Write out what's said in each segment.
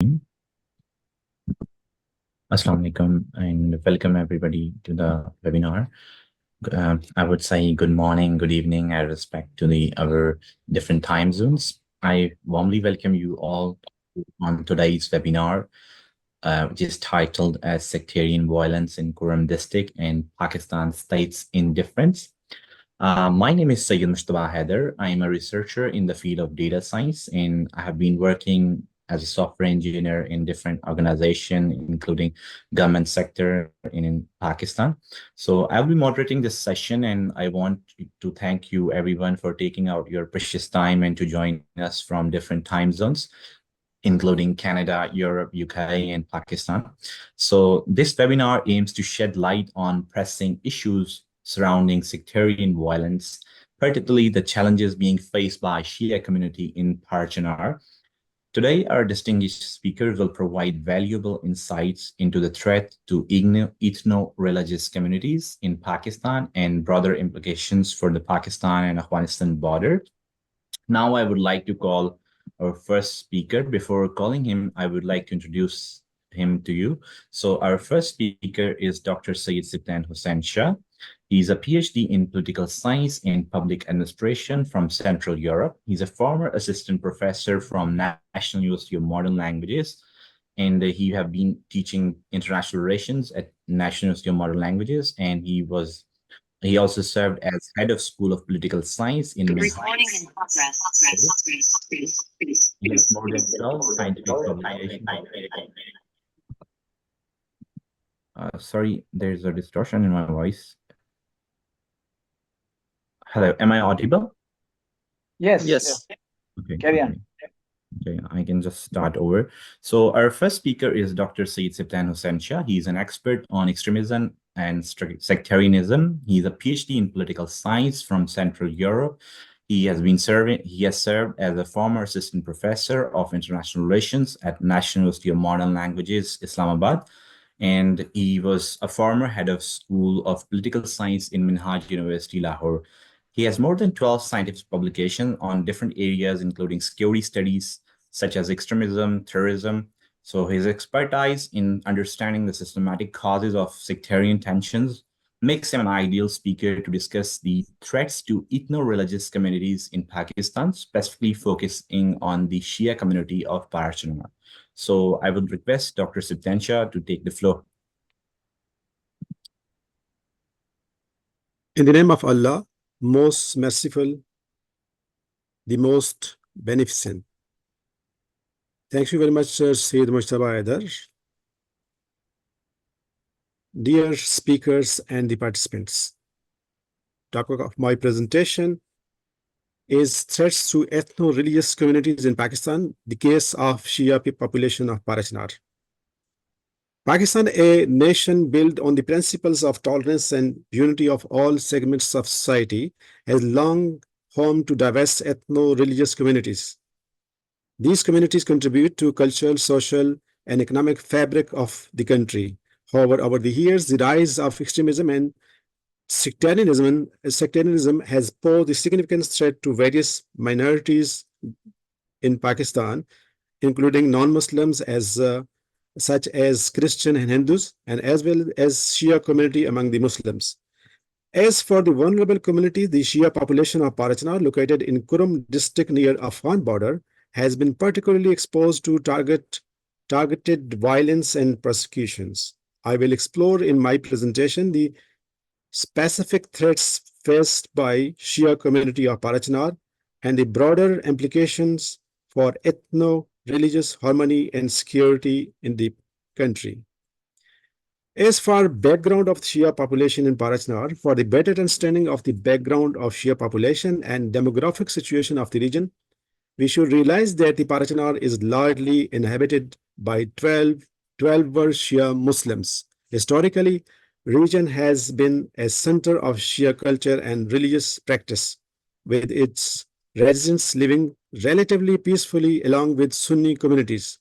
Assalamu alaikum and welcome everybody to the webinar. I would say good morning, good evening, I respect to our different time zones. I warmly welcome you all on today's webinar, which is titled as Sectarian Violence in Kurram District and Pakistan State's Indifference. My name is Syed I am a researcher in the field of data science, and I have been working as a software engineer in different organizations, including government sector in Pakistan. So I'll be moderating this session, and I want to thank you everyone for taking out your precious time and to join us from different time zones, including Canada, Europe, UK, and Pakistan. So this webinar aims to shed light on pressing issues surrounding sectarian violence, particularly the challenges being faced by Shia community in Parachinar. Today, our distinguished speakers will provide valuable insights into the threat to ethno-religious communities in Pakistan and broader implications for the Pakistan and Afghanistan border. Now, I would like to call our first speaker. Before calling him, I would like to introduce him to you. So our first speaker is Dr. Sayyid Sibtain Shah. He's a PhD in political science and public administration from Central Europe. He's a former assistant professor from National University of Modern Languages, and he have been teaching international relations at National University of Modern Languages, and he also served as head of School of Political Science in Recording in progress. He has more than 12 scientific publications. Sorry, there's a distortion in my voice. Hello, am I audible? Yes. Okay. Carry on. Okay, I can just start over. So our first speaker is Dr. Syed Sibtain Shah. He's an expert on extremism and sectarianism. He's a PhD in political science from Central Europe. He has served as a former assistant professor of international relations at National University of Modern Languages, Islamabad. And he was a former head of School of Political Science in Minhaj University, Lahore. He has more than 12 scientific publications on different areas, including security studies, such as extremism, terrorism. So his expertise in understanding the systematic causes of sectarian tensions makes him an ideal speaker to discuss the threats to ethno-religious communities in Pakistan, specifically focusing on the Shia community of Parachinar. So I would request Dr. Sibtain Shah to take the floor. In the name of Allah, most merciful, the most beneficent. Thank you very much, Sir Syed Haidar. Dear speakers and the participants, topic of my presentation is threats to ethno-religious communities in Pakistan, the case of Shia population of Parachinar. Pakistan, a nation built on the principles of tolerance and unity of all segments of society, has long home to diverse ethno-religious communities. These communities contribute to cultural, social, and economic fabric of the country. However, over the years, the rise of extremism and sectarianism has posed a significant threat to various minorities in Pakistan, including non-Muslims such as Christian and Hindus, and as well as Shia community among the Muslims. As for the vulnerable community, the Shia population of Parachinar, located in Kurram district near Afghan border, has been particularly exposed to targeted violence and persecutions. I will explore in my presentation the specific threats faced by Shia community of Parachinar and the broader implications for ethno-religious harmony and security in the country. As for background of the Shia population in Parachinar, for the better understanding of the background of Shia population and demographic situation of the region, we should realize that the Parachinar is largely inhabited by 12 were Shia Muslims. Historically, region has been a center of Shia culture and religious practice, with its residents living relatively peacefully along with Sunni communities.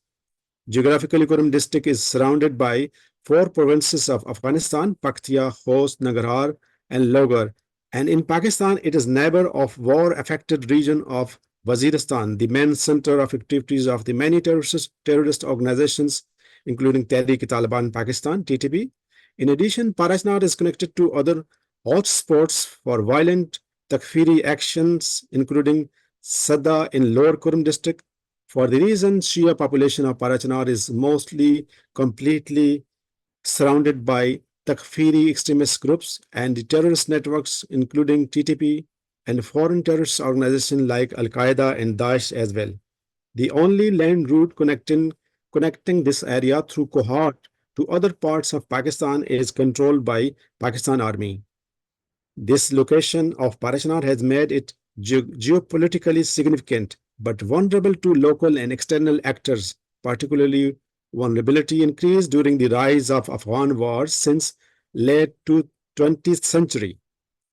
Geographically, Kurram district is surrounded by 4 provinces of Afghanistan: Paktia, Khost, Nangarhar, and Logar. And in Pakistan, it is neighbor of war-affected region of Waziristan, the main center of activities of the many terrorist organizations, including Tehrik-e-Taliban Pakistan, TTP. In addition, Parachnar is connected to other hotspots for violent Takfiri actions, including Syeda in Lower Kurram district. For the reason, Shia population of Parachnar is mostly completely surrounded by Takfiri extremist groups and the terrorist networks, including TTP and foreign terrorist organizations like Al-Qaeda and Daesh as well. The only land route connecting this area through Kohat to other parts of Pakistan is controlled by Pakistan Army. This location of Parachnar has made it geopolitically significant, but vulnerable to local and external actors, particularly vulnerability increased during the rise of Afghan wars since late 20th century.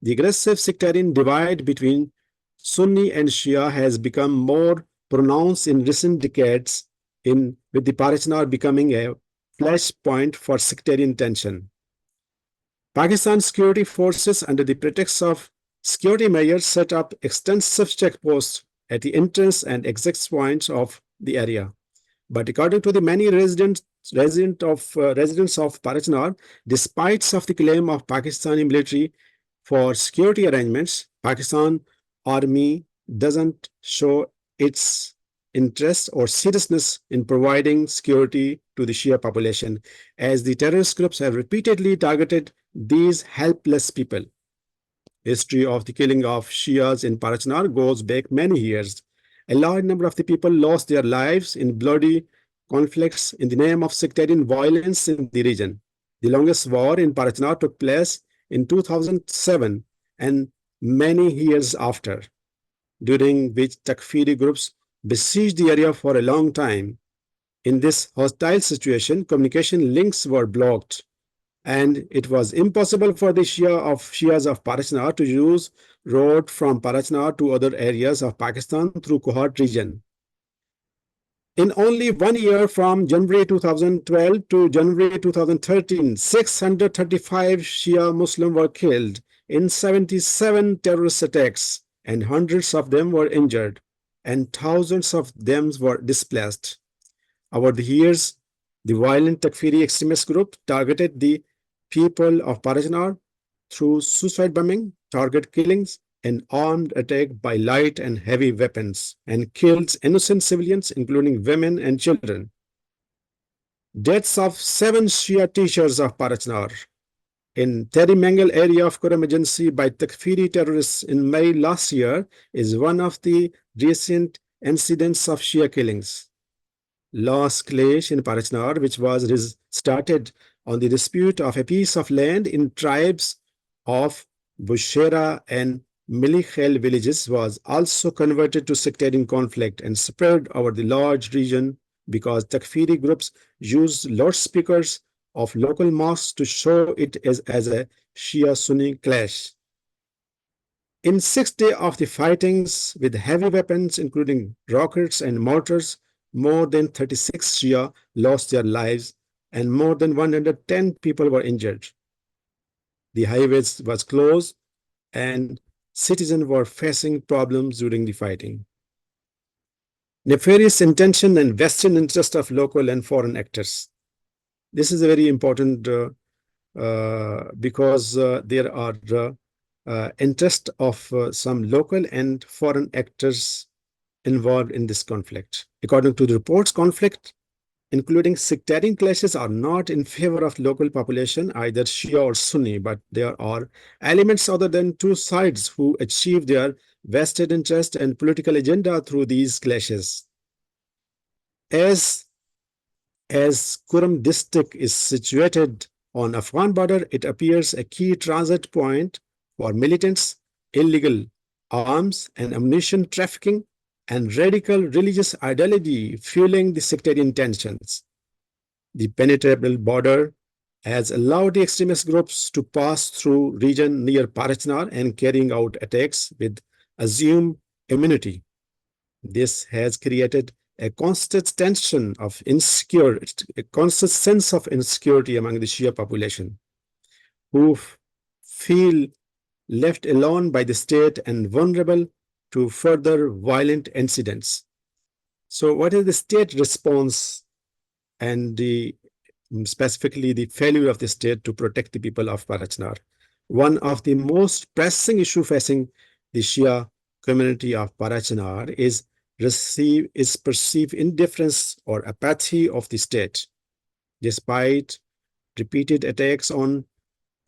The aggressive sectarian divide between Sunni and Shia has become more pronounced in recent decades, with the Parachnar becoming a flashpoint for sectarian tension. Pakistan security forces, under the pretext of security measures, set up extensive checkposts at the entrance and exit points of the area. But according to the many residents of Parachnar, despite of the claim of Pakistani military for security arrangements, Pakistan Army doesn't show its interest or seriousness in providing security to the Shia population, as the terrorist groups have repeatedly targeted these helpless people. History of the killing of Shias in Parachnar goes back many years. A large number of the people lost their lives in bloody conflicts in the name of sectarian violence in the region. The longest war in Parachnar took place in 2007 and many years after, during which Takfiri groups besieged the area for a long time. In this hostile situation, communication links were blocked, and it was impossible for the Shias of Parachnar to use road from Parachnar to other areas of Pakistan through Kohat region. In only 1 year, from January 2012 to January 2013, 635 Shia Muslims were killed in 77 terrorist attacks, and hundreds of them were injured, and thousands of them were displaced. Over the years, the violent Takfiri extremist group targeted the people of Parachnar through suicide bombing, target killings, and armed attack by light and heavy weapons, and killed innocent civilians, including women and children. Deaths of 7 Shia teachers of Parachnar in Teri Mangal area of Kurram Agency by Takfiri terrorists in May last year is one of the recent incidents of Shia killings. Last clash in Parachnar, which was started on the dispute of a piece of land in tribes of Bushera and Milikhel villages, was also converted to sectarian conflict and spread over the large region because Takfiri groups used loudspeakers of local mosques to show it as a Shia-Sunni clash. In 6 days of the fightings with heavy weapons, including rockets and mortars, more than 36 Shia lost their lives and more than 110 people were injured. The highways was closed and citizens were facing problems during the fighting. Nefarious intention and vested interest of local and foreign actors. This is a very important because there are interest of some local and foreign actors involved in this conflict. According to the reports, conflict, including sectarian clashes, are not in favor of local population, either Shia or Sunni, but there are elements other than two sides who achieve their vested interest and political agenda through these clashes. As Kurram district is situated on Afghan border, it appears a key transit point for militants, illegal arms and ammunition trafficking, and radical religious ideology fueling the sectarian tensions. The penetrable border has allowed the extremist groups to pass through region near Parachnar and carrying out attacks with assumed immunity. This has created a constant tension of insecurity, a constant sense of insecurity among the Shia population, who feel left alone by the state and vulnerable to further violent incidents. So what is the state response and specifically the failure of the state to protect the people of Parachinar? One of the most pressing issues facing the Shia community of Parachinar is perceived indifference or apathy of the state. Despite repeated attacks on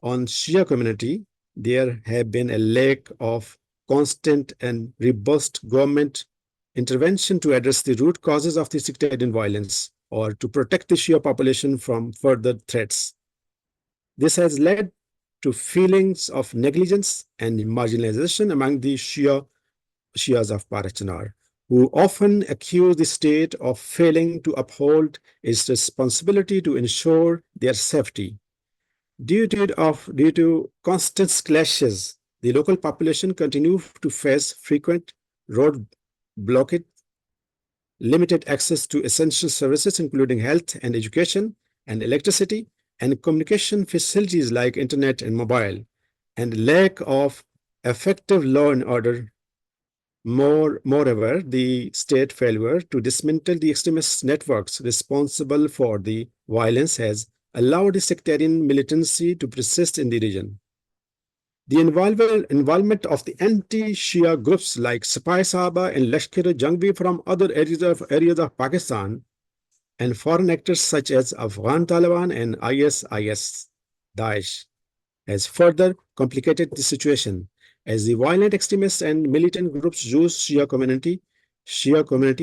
Shia community, there have been a lack of constant and robust government intervention to address the root causes of the sectarian violence or to protect the Shia population from further threats. This has led to feelings of negligence and marginalization among the Shias of Parachinar, who often accuse the state of failing to uphold its responsibility to ensure their safety. Due to constant clashes, the local population continue to face frequent road blockade, limited access to essential services including health and education and electricity and communication facilities like internet and mobile, and lack of effective law and order. Moreover, the state failure to dismantle the extremist networks responsible for the violence has allowed the sectarian militancy to persist in the region. The involvement of the anti-Shia groups like Sipai Sahaba and Lashkar-e-Jangvi from other areas of Pakistan and foreign actors such as Afghan Taliban and ISIS Daesh has further complicated the situation, as the violent extremists and militant groups use Shia community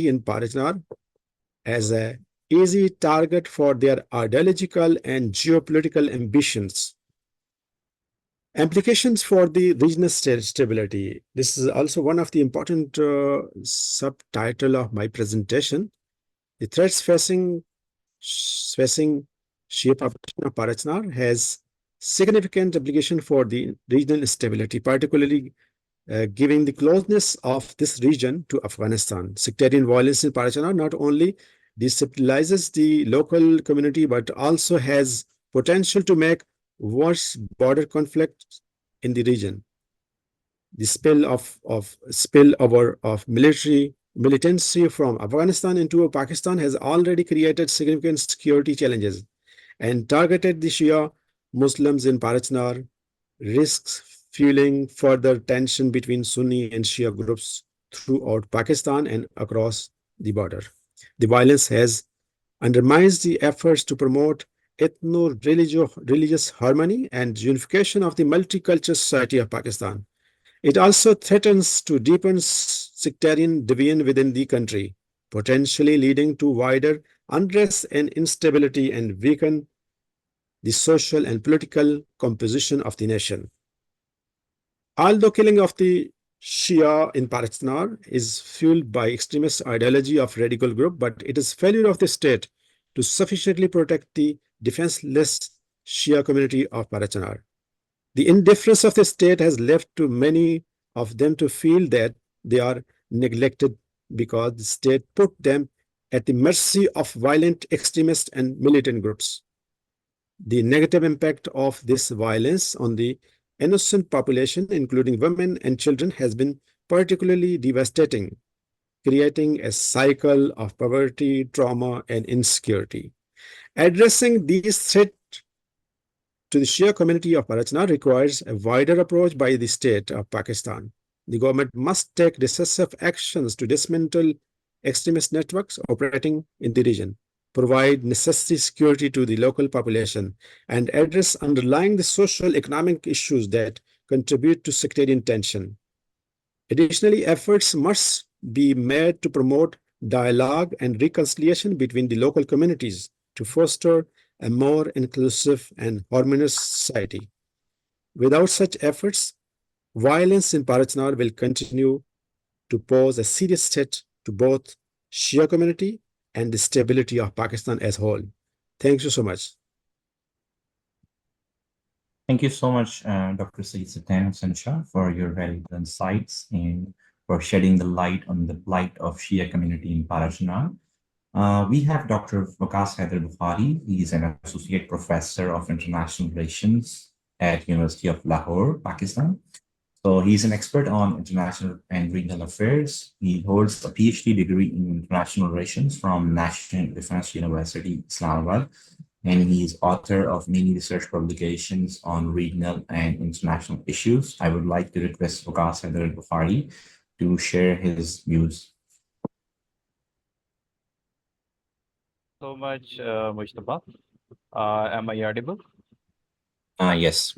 in Parachinar as an easy target for their ideological and geopolitical ambitions. Implications for the regional stability. This is also one of the important subtitle of my presentation. The threats facing Shia population of Parachinar has significant implication for the regional stability, particularly given the closeness of this region to Afghanistan. Sectarian violence in Parachinar not only destabilizes the local community but also has potential to make worse border conflicts in the region. The spillover of militancy from Afghanistan into Pakistan has already created significant security challenges and targeted the Shia Muslims in Parachinar, risks fueling further tension between Sunni and Shia groups throughout Pakistan and across the border. The violence has undermined the efforts to promote ethno-religious harmony and unification of the multicultural society of Pakistan. It also threatens to deepen sectarian division within the country, potentially leading to wider unrest and instability and weaken the social and political composition of the nation. Although killing of the Shia in Parachinar is fueled by extremist ideology of radical group, but it is failure of the state to sufficiently protect the defenseless Shia community of Parachinar. The indifference of the state has left to many of them to feel that they are neglected because the state put them at the mercy of violent extremist and militant groups. The negative impact of this violence on the innocent population, including women and children, has been particularly devastating, creating a cycle of poverty, trauma, and insecurity. Addressing these threats to the Shia community of Parachinar requires a wider approach by the state of Pakistan. The government must take decisive actions to dismantle extremist networks operating in the region, provide necessary security to the local population, and address underlying the social economic issues that contribute to sectarian tension. Additionally, efforts must be made to promote dialogue and reconciliation between the local communities to foster a more inclusive and harmonious society. Without such efforts, violence in Parachinar will continue to pose a serious threat to both Shia community and the stability of Pakistan as a whole. Thank you so much. Thank you so much, Dr. Sibtain and Shah, for your valuable insights and for shedding the light on the plight of Shia community in Parachinar. We have Dr. Waqas Bukhari. He is an associate professor of international relations at University of Lahore, Pakistan. So he's an expert on international and regional affairs. He holds a PhD degree in international relations from National Defense University, Islamabad, and he is author of many research publications on regional and international issues. I would like to request Waqas Bukhari to share his views. So much, Mujtaba. Am I audible? Yes.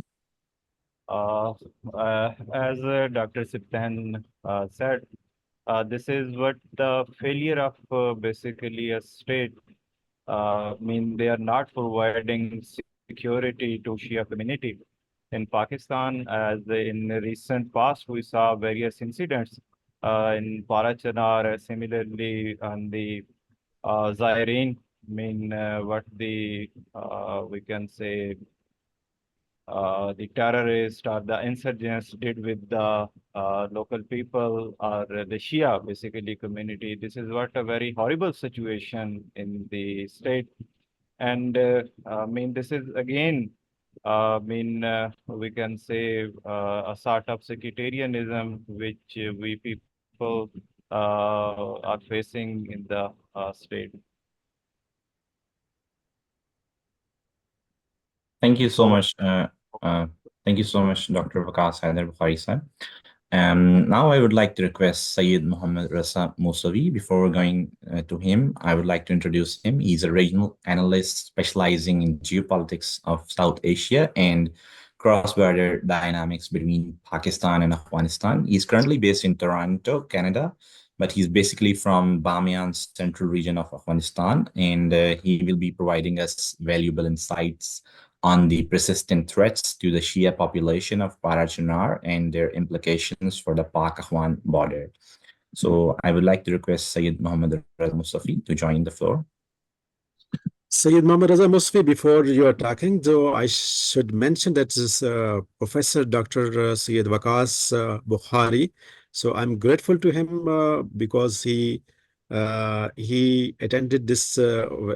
As Dr. Sibtain said, this is what the failure of basically a state. They are not providing security to Shia community in Pakistan. As in the recent past, we saw various incidents in Parachanar, similarly on the Zaireen. What the we can say the terrorists or the insurgents did with the local people or the Shia basically community. This is what a very horrible situation in the state. And this is again, we can say a sort of sectarianism which we people are facing in the state. Thank you so much. Thank you so much, Dr. Waqas Bukhari sir. Now I would like to request Syed Muhammad Raza Mosavi. Before going to him, I would like to introduce him. He's a regional analyst specializing in geopolitics of South Asia and cross-border dynamics between Pakistan and Afghanistan. He's currently based in Toronto, Canada, but he's basically from Bamiyan's central region of Afghanistan, and he will be providing us valuable insights on the persistent threats to the Shia population of Parachinar and their implications for the Pak-Afghan border. So I would like to request Syed Muhammad Raza Mosavi to join the floor. Syed Muhammad Raza Mosavi, before you are talking, though, I should mention that this Professor Dr. Syed Waqas Bukhari. So I'm grateful to him because he attended this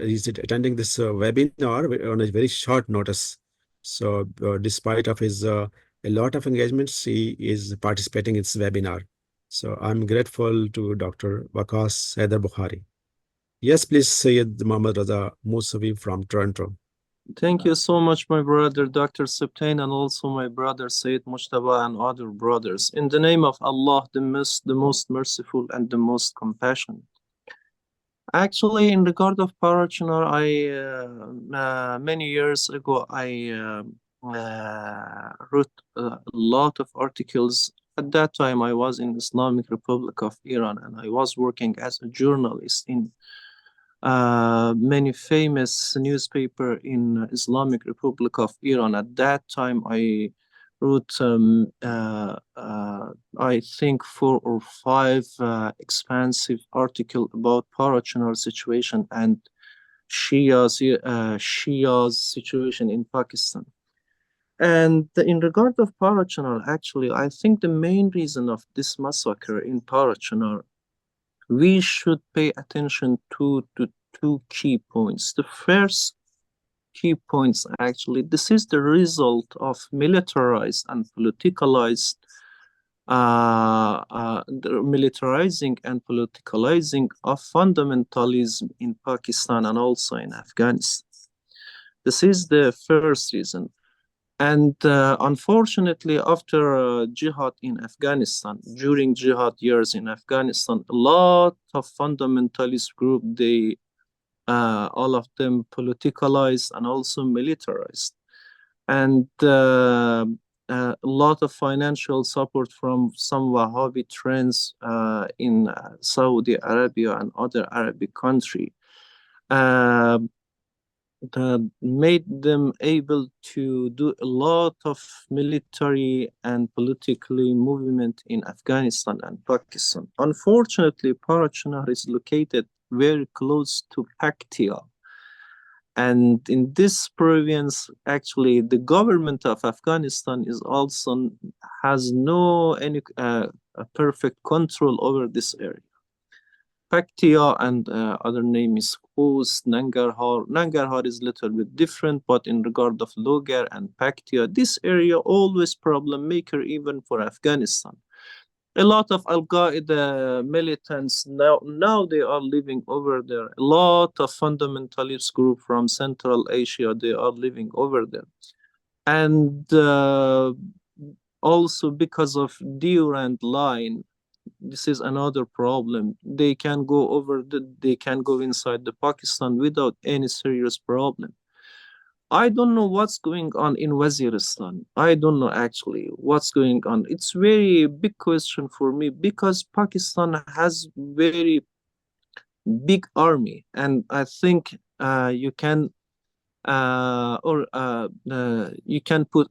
he's attending this webinar on a very short notice. So despite of his a lot of engagements, he is participating in this webinar. So I'm grateful to Dr. Waqas Bukhari. Yes, please, Syed Muhammad Raza Mosavi from Toronto. Thank you so much, my brother, Dr. Sibtain, and also my brother, Sayyid Mujtaba, and other brothers. In the name of Allah, the most merciful and the most compassionate. Actually, in regard of Parachinar, many years ago, I wrote a lot of articles. At that time, I was in Islamic Republic of Iran, and I was working as a journalist in many famous newspaper in Islamic Republic of Iran. At that time, I wrote, I think 4 or 5 expansive articles about Parachinar situation and Shia's situation in Pakistan. And in regard of Parachinar, actually, I think the main reason of this massacre in Parachinar, we should pay attention to 2 key points. The first key points, actually, this is the result of militarized and politicalized, the militarizing and politicalizing of fundamentalism in Pakistan and also in Afghanistan. This is the first reason. And unfortunately, after jihad in Afghanistan, during jihad years in Afghanistan, a lot of fundamentalist group, they all of them politicalized and also militarized. And a lot of financial support from some Wahhabi trends in Saudi Arabia and other Arabic countries made them able to do a lot of military and politically movement in Afghanistan and Pakistan. Unfortunately, Parachinar is located very close to Paktia. And in this province, actually, the government of Afghanistan is also has no any perfect control over this area. Paktia, and other name is Khust, Nangarhar. Nangarhar is a little bit different, but in regard of Logar and Paktia, this area always problem maker even for Afghanistan. A lot of Al-Qaeda militants now they are living over there. A lot of fundamentalist group from Central Asia, they are living over there. And also because of Durand line, this is another problem. They can go they can go inside the Pakistan without any serious problem. I don't know what's going on in Waziristan. I don't know actually what's going on. It's very big question for me because Pakistan has very big army, and I think you can you can put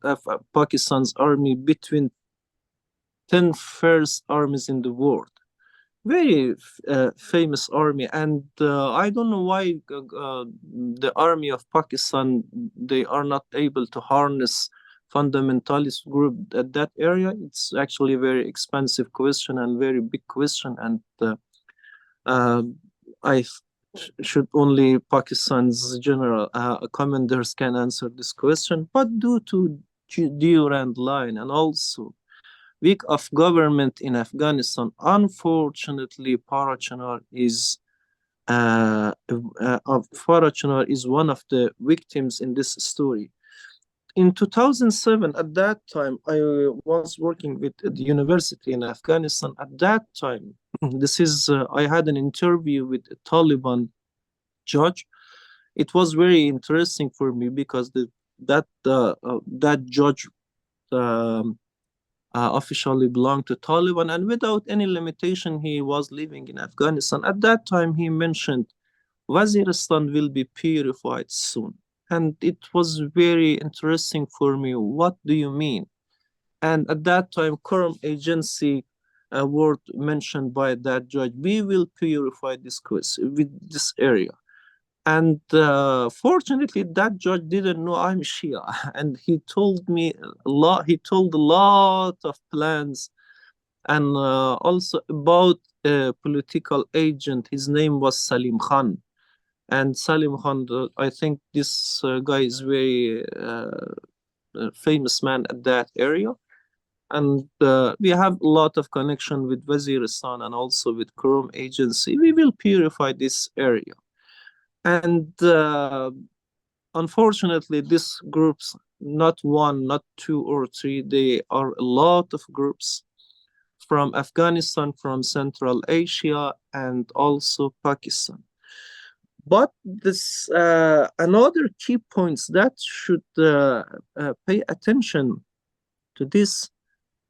Pakistan's army between 10 first armies in the world. Very famous army, and I don't know why the army of Pakistan, they are not able to harness fundamentalist group at that area. It's actually a very expensive question and very big question, and I should only Pakistan's general commanders can answer this question. But due to Durand line and also weak of government in Afghanistan, unfortunately, Parachanar is one of the victims in this story. In 2007, at that time, I was working with the university in Afghanistan. At that time, I had an interview with a Taliban judge. It was very interesting for me because that judge officially belonged to Taliban, and without any limitation, he was living in Afghanistan. At that time, he mentioned Waziristan will be purified soon. And it was very interesting for me. What do you mean? And at that time, Kurram agency word mentioned by that judge, we will purify this area. And fortunately, that judge didn't know I'm Shia, and he told me a lot. He told a lot of plans, and also about a political agent. His name was Salim Khan, and Salim Khan, I think this guy is very famous man at that area, and we have a lot of connection with Waziristan and also with Kurram agency. We will purify this area. And unfortunately, these groups, not one, not two or three, they are a lot of groups from Afghanistan, from Central Asia, and also Pakistan. But this another key points that should pay attention to this,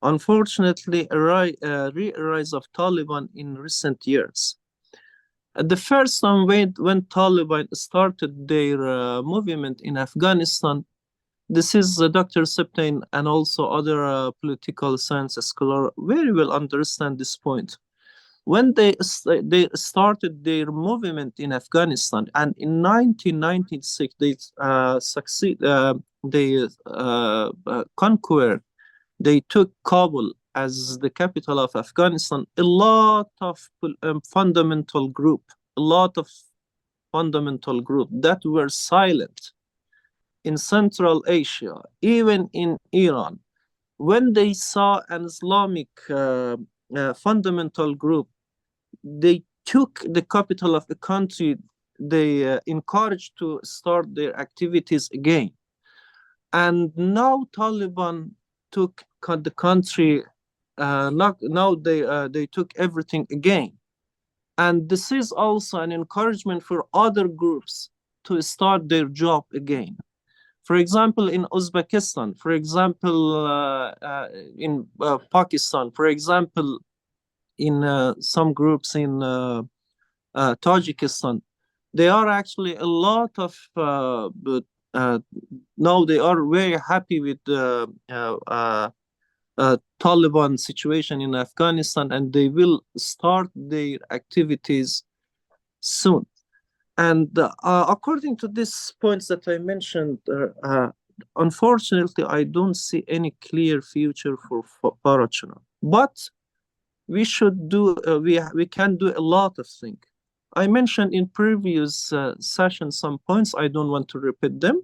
unfortunately, re-rise of Taliban in recent years. The first time when Taliban started their movement in Afghanistan, this is Dr. Sibtain and also other political science scholars very well understand this point. When they started their movement in Afghanistan, and in 1996 they conquered, they took Kabul as the capital of Afghanistan. A lot of fundamental group that were silent in Central Asia, even in Iran, when they saw an Islamic fundamental group, they took the capital of the country. They encouraged to start their activities again. And now Taliban took the country. Now they took everything again, and this is also an encouragement for other groups to start their job again. For example, in Uzbekistan, for example, in Pakistan, for example, in some groups in Tajikistan, they are actually a lot of. Now they are very happy with the Taliban situation in Afghanistan, and they will start their activities soon. And according to these points that I mentioned, unfortunately, I don't see any clear future for Parachanar. But we should do, we can do a lot of things. I mentioned in previous session some points. I don't want to repeat them,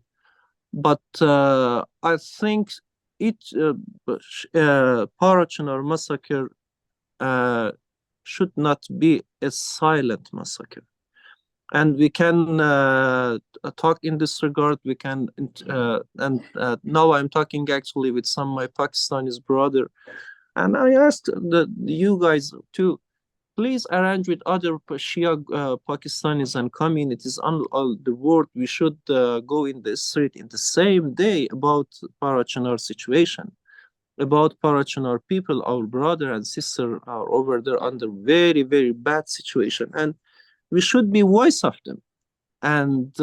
but I think Parachinar massacre should not be a silent massacre. And we can talk in this regard. We can, now I'm talking actually with some of my Pakistanis brother, and I asked you guys to please arrange with other Shia Pakistanis and communities on all the world. We should go in the street in the same day about Parachinar situation, about Parachinar people. Our brother and sister are over there under very, very bad situation, and we should be voice of them. And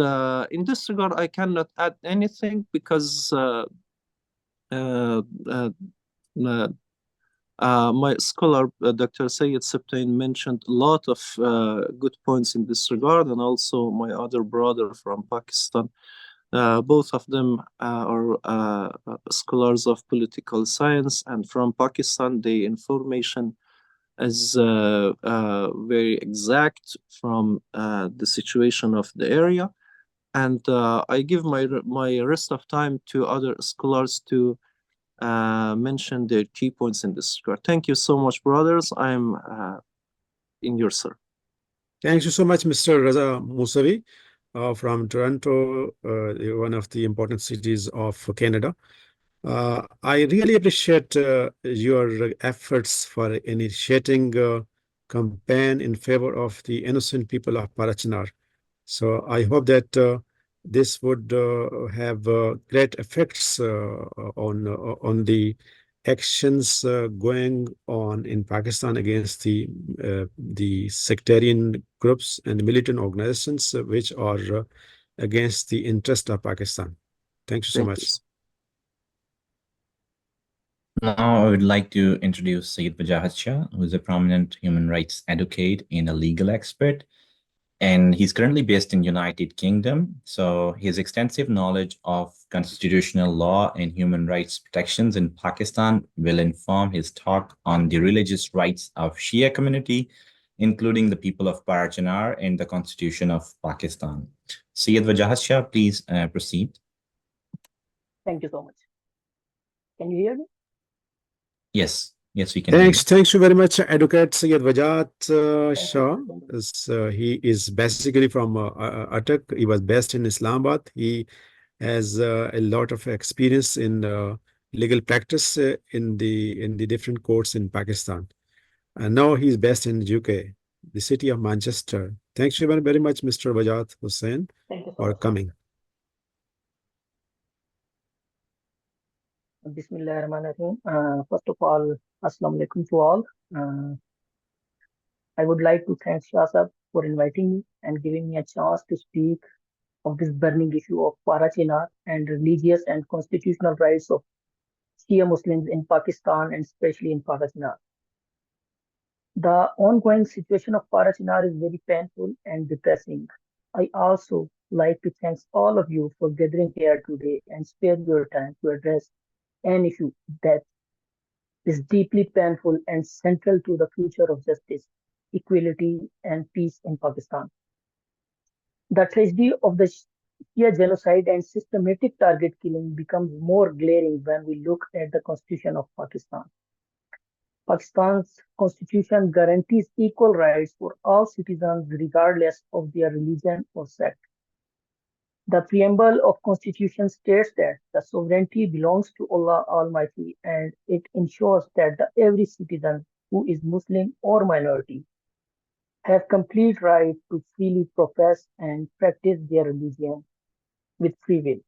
in this regard, I cannot add anything because my scholar, Dr. Syed Sibtain, mentioned a lot of good points in this regard, and also my other brother from Pakistan. Both of them are scholars of political science, and from Pakistan, the information is very exact from the situation of the area. And I give my rest of time to other scholars to mention their key points in this regard. Thank you so much, brothers. I'm in your service. Thank you so much, Mr. Raza Mosavi, from Toronto, one of the important cities of Canada. I really appreciate your efforts for initiating a campaign in favor of the innocent people of Parachinar. So I hope that this would have great effects on the actions going on in Pakistan against the sectarian groups and militant organizations which are against the interest of Pakistan. Thank you so much. Now I would like to introduce Sayyid Wajahat Shah, who is a prominent human rights advocate and a legal expert. And he's currently based in United Kingdom. So his extensive knowledge of constitutional law and human rights protections in Pakistan will inform his talk on the religious rights of Shia community, including the people of Parachinar and the Constitution of Pakistan. Syed Wajahat Shah, please proceed. Thank you so much. Can you hear me? Yes. Yes, we can. Thanks you very much, Advocate Syed Wajahat Shah. He is basically from Atak. He was based in Islamabad. He has a lot of experience in legal practice in the different courts in Pakistan. And now he's based in UK, the city of Manchester. Thanks you very much, Mr. Wajahat Hussain, for coming. Bismillahirrahmanirrahim. First of all, Assalamu alaikum to all. I would like to thank Shah Sahab for inviting me and giving me a chance to speak of this burning issue of Parachinar and religious and constitutional rights of Shia Muslims in Pakistan and especially in Parachinar. The ongoing situation of Parachinar is very painful and depressing. I also like to thank all of you for gathering here today and spare your time to address an issue that is deeply painful and central to the future of justice, equality, and peace in Pakistan. The tragedy of the Shia genocide and systematic target killing becomes more glaring when we look at the Constitution of Pakistan. Pakistan's constitution guarantees equal rights for all citizens regardless of their religion or sect. The preamble of Constitution states that the sovereignty belongs to Allah Almighty, and it ensures that every citizen who is Muslim or minority have complete right to freely profess and practice their religion with free will.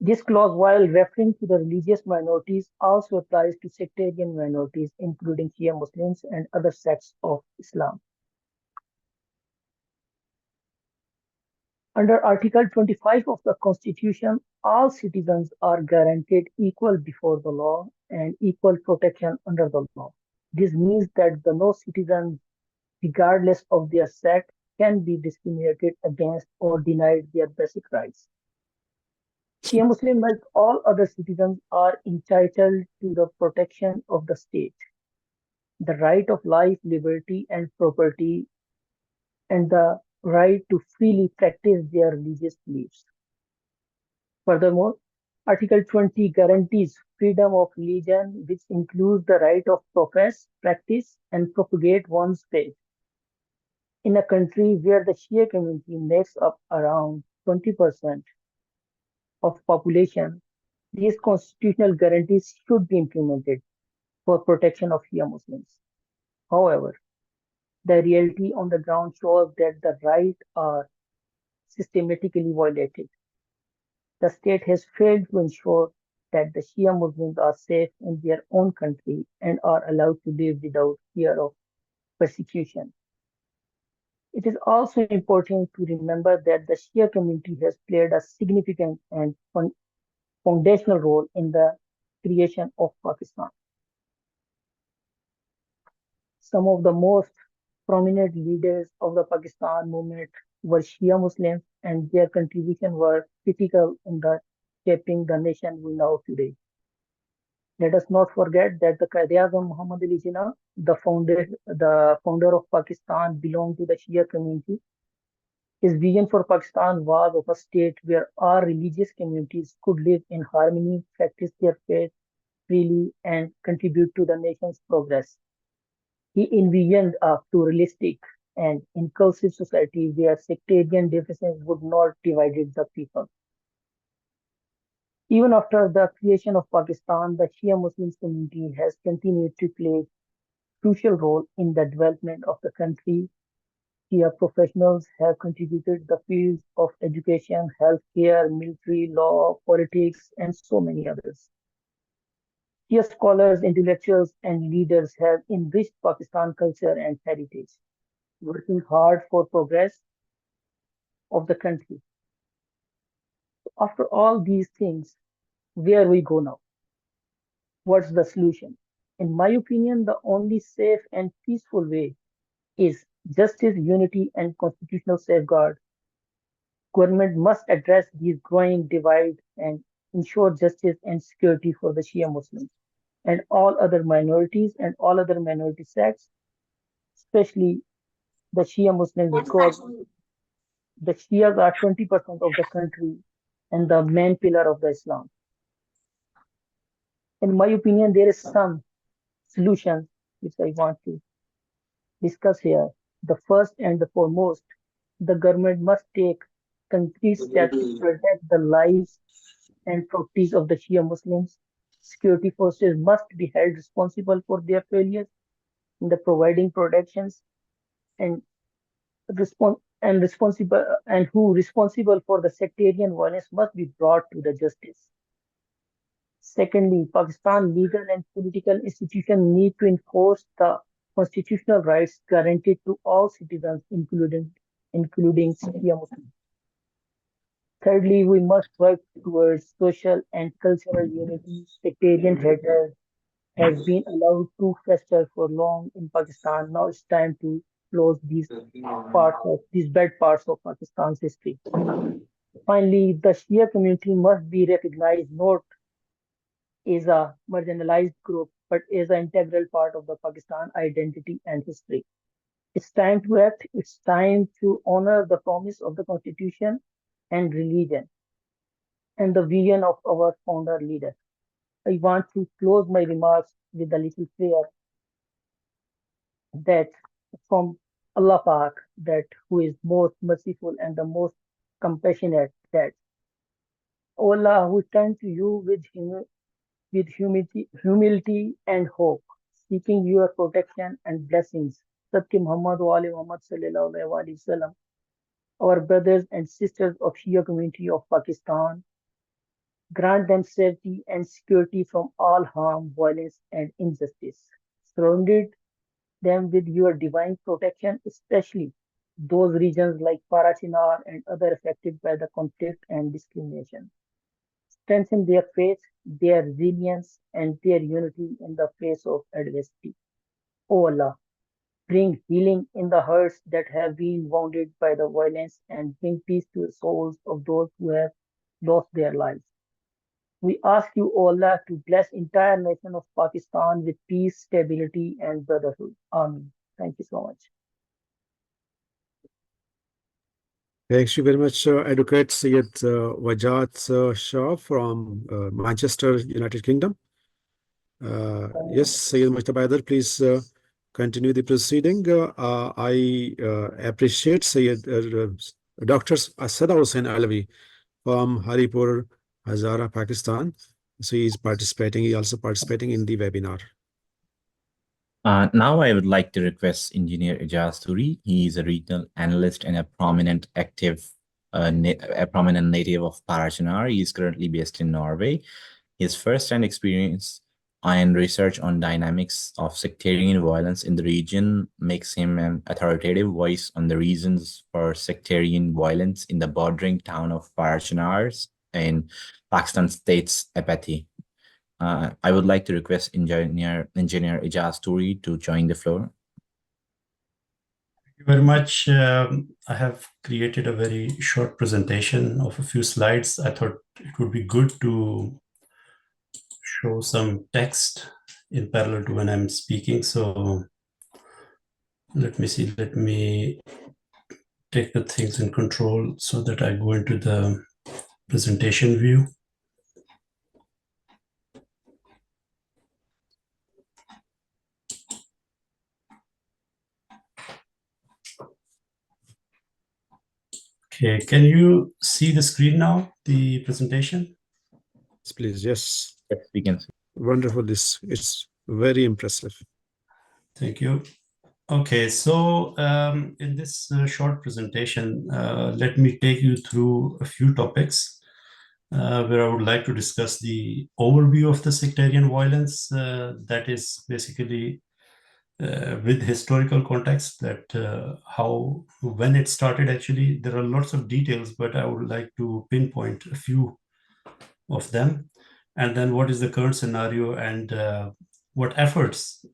This clause, while referring to the religious minorities, also applies to sectarian minorities, including Shia Muslims and other sects of Islam. Under Article 25 of the Constitution, all citizens are guaranteed equal before the law and equal protection under the law. This means that no citizen, regardless of their sect, can be discriminated against or denied their basic rights. Shia Muslims, like all other citizens, are entitled to the protection of the state. the right of life, liberty, and property, and the right to freely practice their religious beliefs. Furthermore, Article 20 guarantees freedom of religion, which includes the right of profess, practice, and propagate one's faith. In a country where the Shia community makes up around 20% of population, these constitutional guarantees should be implemented for protection of Shia Muslims. However, the reality on the ground shows that the rights are systematically violated. The state has failed to ensure that the Shia Muslims are safe in their own country and are allowed to live without fear of persecution. It is also important to remember that the Shia community has played a significant and foundational role in the creation of Pakistan. Some of the most prominent leaders of the Pakistan movement were Shia Muslims, and their contribution were critical in the shaping the nation we know today. Let us not forget that the Quaid-e-Azam Muhammad Ali Jinnah, the founder of Pakistan, belonged to the Shia community. His vision for Pakistan was of a state where all religious communities could live in harmony, practice their faith freely, and contribute to the nation's progress. He envisioned a pluralistic and inclusive society where sectarian differences would not divide the people. Even after the creation of Pakistan, the Shia Muslim community has continued to play a crucial role in the development of the country. Shia professionals have contributed the fields of education, healthcare, military, law, politics, and so many others. Shia scholars, intellectuals, and leaders have enriched Pakistan culture and heritage, working hard for progress of the country. After all these things, where we go now? What's the solution? In my opinion, the only safe and peaceful way is justice, unity, and constitutional safeguard. Government must address these growing divides and ensure justice and security for the Shia Muslims and all other minorities and all other minority sects, especially the Shia Muslims, because the Shias are 20% of the country and the main pillar of the Islam. In my opinion, there is some solution which I want to discuss here. The first and the foremost, the government must take concrete steps to protect the lives and properties of the Shia Muslims. Security forces must be held responsible for their failures in the providing protections and who responsible for the sectarian violence must be brought to the justice. Secondly, Pakistan legal and political institutions need to enforce the constitutional rights guaranteed to all citizens, including Shia Muslims. Thirdly, we must work towards social and cultural unity. Sectarian hatred has been allowed to fester for long in Pakistan. Now it's time to close these bad parts of Pakistan's history. Finally, the Shia community must be recognized not as a marginalized group, but as an integral part of the Pakistan identity and history. It's time to act. It's time to honor the promise of the Constitution and religion and the vision of our founder leader. I want to close my remarks with a little prayer that from Allah Pak, that who is most merciful and the most compassionate, that O Allah, we turn to you with humility and hope, seeking your protection and blessings. Sabke Muhammad wa ali Muhammad sallallahu alaihi wasallam, our brothers and sisters of Shia community of Pakistan, grant them safety and security from all harm, violence, and injustice. Surrounded them with your divine protection, especially those regions like Parachinar and other affected by the conflict and discrimination. Strengthen their faith, their resilience, and their unity in the face of adversity. O Allah, bring healing in the hearts that have been wounded by the violence and bring peace to the souls of those who have lost their lives. We ask you, O Allah, to bless entire nation of Pakistan with peace, stability, and brotherhood. Amen. Thank you so much. Thank you very much, Advocate Syed Wajahat Shah from Manchester, United Kingdom. Yes, Syed Mujtaba, please continue the proceeding. I appreciate Syed Dr. Asad Hussain Alavi from Haripur, Hazara, Pakistan. So he is participating. He also participating in the webinar. Now I would like to request Engineer Ijaz Toori. He is a regional analyst and a prominent native of Parachinar. He is currently based in Norway. His first-hand experience and research on dynamics of sectarian violence in the region makes him an authoritative voice on the reasons for sectarian violence in the bordering town of Parachinar in Pakistan state's apathy. I would like to request Engineer Ijaz Toori to join the floor. Thank you very much. I have created a very short presentation of a few slides. I thought it would be good to show some text in parallel to when I'm speaking. So let me see. Let me take the things in control so that I go into the presentation view. Okay, can you see the screen now, the presentation? Yes, please. Yes. Yes, we can see. Wonderful. It's very impressive. Thank you. Okay, so in this short presentation, let me take you through a few topics where I would like to discuss the overview of the sectarian violence, that is basically with historical context, that when it started. Actually, there are lots of details, but I would like to pinpoint a few of them. And then what is the current scenario, and what efforts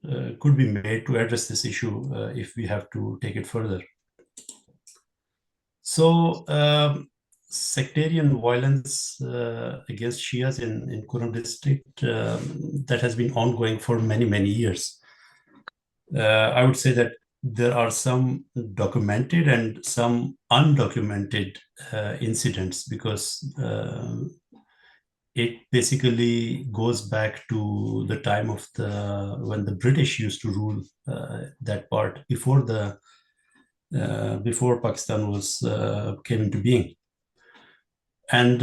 could be made to address this issue if we have to take it further. So sectarian violence against Shias in Kurram district that has been ongoing for many, many years. I would say that there are some documented and some undocumented incidents, because it basically goes back to the time of when the British used to rule that part before Pakistan came into being. And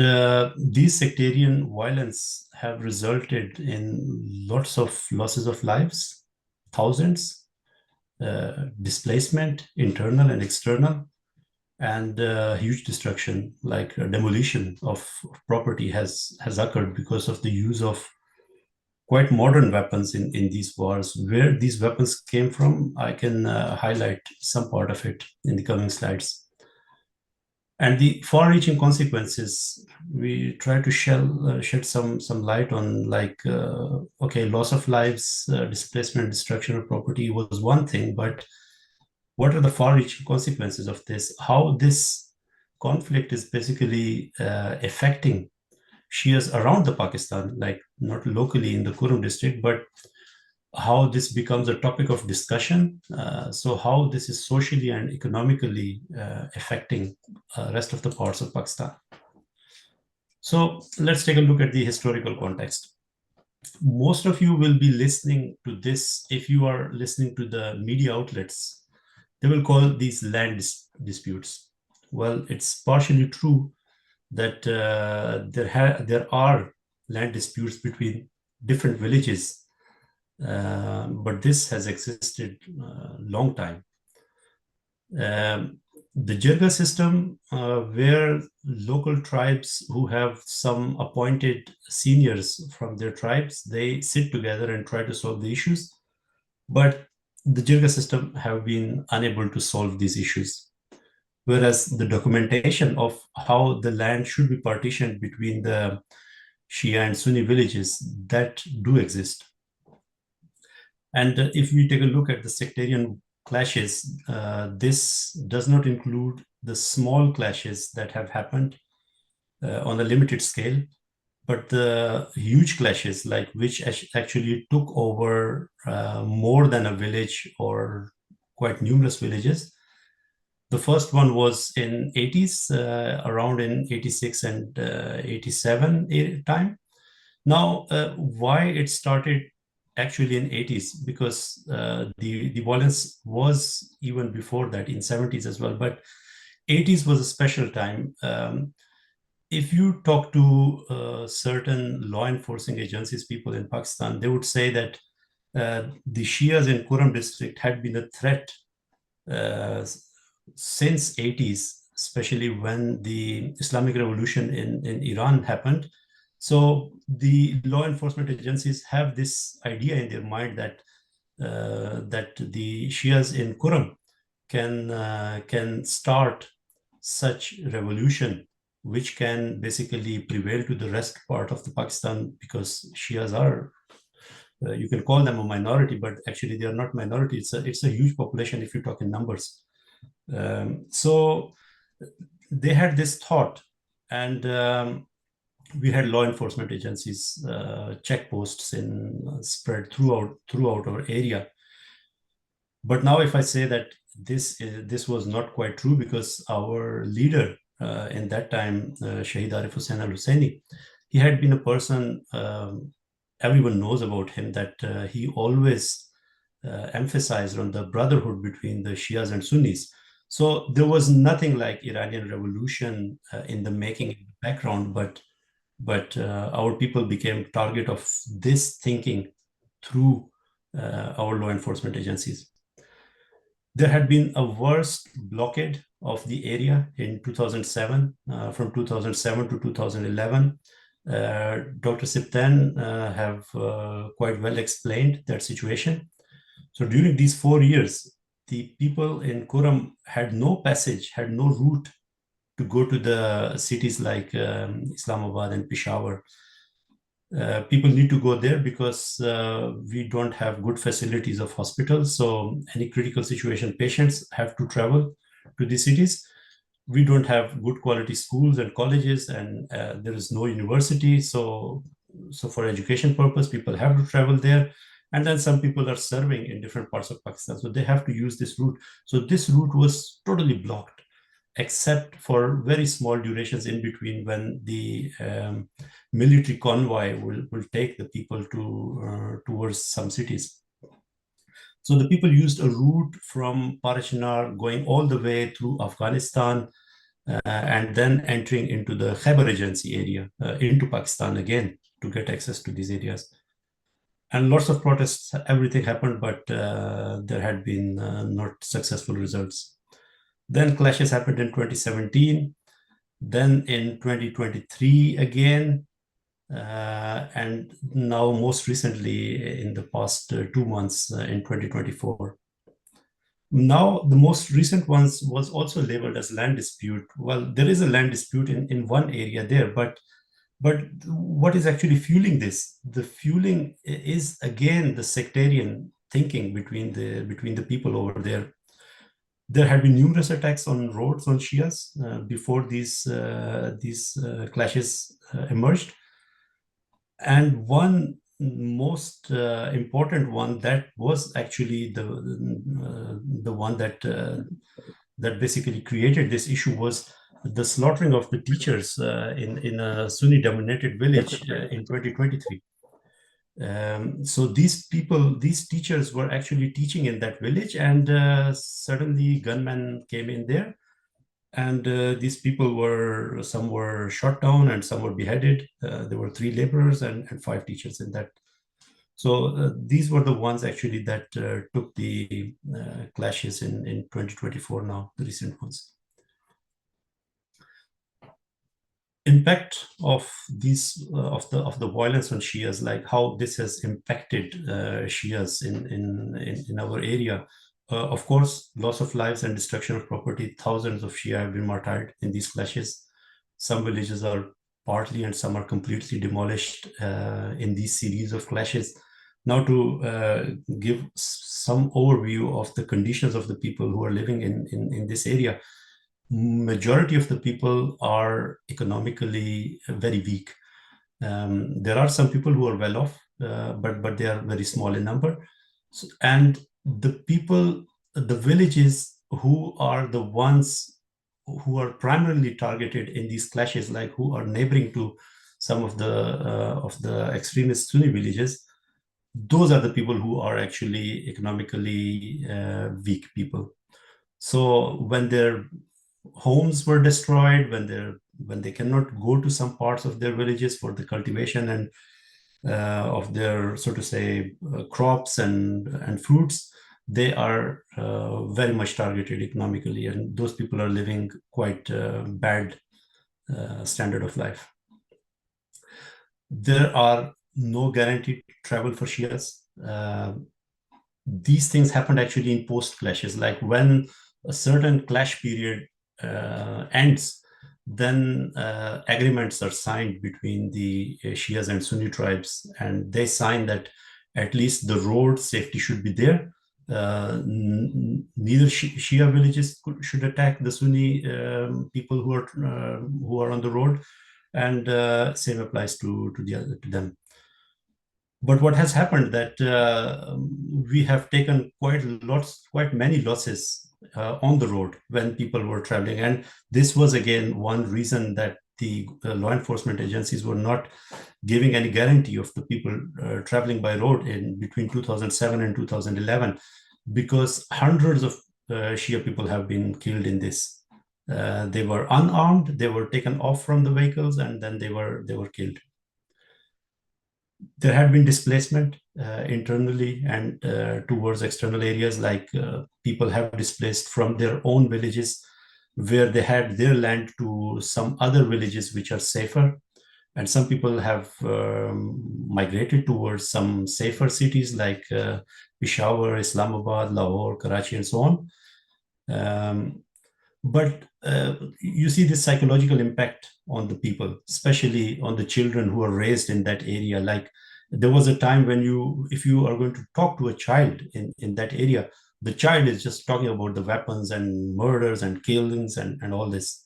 these sectarian violence have resulted in lots of losses of lives, thousands, displacement, internal and external, and huge destruction, like demolition of property has occurred because of the use of quite modern weapons in these wars. Where these weapons came from, I can highlight some part of it in the coming slides. And the far-reaching consequences, we try to shed some light on, like, okay, loss of lives, displacement, destruction of property was one thing, but what are the far-reaching consequences of this? How this conflict is basically affecting Shias around the Pakistan, like not locally in the Kurram district, but how this becomes a topic of discussion. So how this is socially and economically affecting rest of the parts of Pakistan. So let's take a look at the historical context. Most of you will be listening to this. If you are listening to the media outlets, they will call these land disputes. Well, it's partially true that there are land disputes between different villages, but this has existed a long time. The jirga system, where local tribes who have some appointed seniors from their tribes, they sit together and try to solve the issues. But the jirga system have been unable to solve these issues. Whereas the documentation of how the land should be partitioned between the Shia and Sunni villages, that do exist. And if we take a look at the sectarian clashes, this does not include the small clashes that have happened on a limited scale, but the huge clashes, like which actually took over more than a village or quite numerous villages. The first one was in 80s, around in 86 and 87 time. Now, why it started actually in 80s? Because the violence was even before that in 70s as well, but 80s was a special time. If you talk to certain law enforcing agencies, people in Pakistan, they would say that the Shias in Kurram district had been a threat since 80s, especially when the Islamic Revolution in Iran happened. So the law enforcement agencies have this idea in their mind that that the Shias in Kurram can start such revolution, which can basically prevail to the rest part of the Pakistan, because Shias are, you can call them a minority, but actually they are not minority. It's a huge population if you talk in numbers. So they had this thought, and we had law enforcement agencies, checkposts spread throughout our area. But now, if I say that this was not quite true, because our leader in that time, Shahid Arif Hussain al-Hussaini, he had been a person, everyone knows about him, that he always emphasized on the brotherhood between the Shias and Sunnis. So there was nothing like Iranian revolution in the making, in the background, but our people became target of this thinking through our law enforcement agencies. There had been a worst blockade of the area in 2007, from 2007 to 2011. Dr. Sibtain have quite well explained that situation. So during these 4 years, the people in Kurram had no passage, had no route to go to the cities like Islamabad and Peshawar. People need to go there because we don't have good facilities of hospitals. So any critical situation patients have to travel to these cities. We don't have good quality schools and colleges, and there is no university. So for education purpose, people have to travel there. And then some people are serving in different parts of Pakistan, so they have to use this route. So this route was totally blocked, except for very small durations in between, when the military convoy will take the people towards some cities. So the people used a route from Parachinar going all the way through Afghanistan, and then entering into the Khyber Regency area, into Pakistan again, to get access to these areas. And lots of protests, everything happened, but there had been not successful results. Then clashes happened in 2017, then in 2023 again, and now most recently in the past 2 months in 2024. Now, the most recent ones was also labeled as land dispute. Well, there is a land dispute in one area there, but what is actually fueling this? The fueling is again the sectarian thinking between the people over there. There had been numerous attacks on roads on Shias before these clashes emerged, and one most important one that was actually the one that basically created this issue was the slaughtering of the teachers in a Sunni-dominated village in 2023. So these teachers were actually teaching in that village, and suddenly gunmen came in there, and these people some were shot down and some were beheaded. There were 3 laborers and 5 teachers in that. So these were the ones actually that took the clashes in 2024 now, the recent ones. Impact of these of the violence on Shias, like how this has impacted Shias in our area. Of course, loss of lives and destruction of property. Thousands of Shia have been martyred in these clashes. Some villages are partly and some are completely demolished in these series of clashes. Now, to give some overview of the conditions of the people who are living in this area, majority of the people are economically very weak. There are some people who are well off, but they are very small in number. So, and the people, the villages who are the ones who are primarily targeted in these clashes, like who are neighboring to some of the extremist Sunni villages, those are the people who are actually economically weak people. So when their homes were destroyed, when they cannot go to some parts of their villages for the cultivation and of their, so to say, crops and fruits, they are very much targeted economically, and those people are living quite bad standard of life. There are no guaranteed travel for Shias. These things happened actually in post clashes, like when a certain clash period ends, then agreements are signed between the Shias and Sunni tribes, and they sign that at least the road safety should be there. Neither Shia villages should attack the Sunni people who are on the road, and same applies to them. But what has happened that we have taken quite many losses on the road when people were traveling, and this was again one reason that the law enforcement agencies were not giving any guarantee of the people traveling by road in between 2007 and 2011, because hundreds of Shia people have been killed in this. They were unarmed, they were taken off from the vehicles, and then they were killed. There had been displacement internally and towards external areas, like people have displaced from their own villages where they had their land to some other villages which are safer. And some people have migrated towards some safer cities like Peshawar, Islamabad, Lahore, Karachi, and so on. But you see this psychological impact on the people, especially on the children who are raised in that area. Like there was a time when if you are going to talk to a child in that area, the child is just talking about the weapons and murders and killings and all this.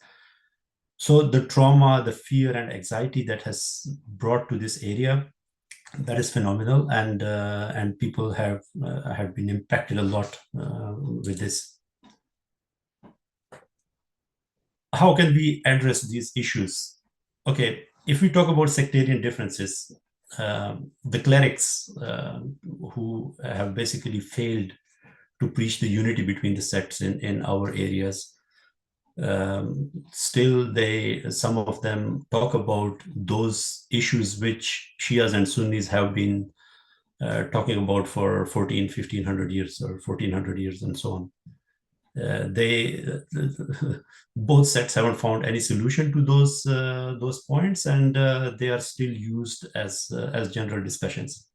So the trauma, the fear and anxiety that has brought to this area, that is phenomenal, and people have been impacted a lot with this. How can we address these issues? Okay, if we talk about sectarian differences, the clerics who have basically failed to preach the unity between the sects in our areas, still some of them talk about those issues which Shias and Sunnis have been talking about for 1500 years or 1400 years and so on. Both sects haven't found any solution to those points, and they are still used as general discussions.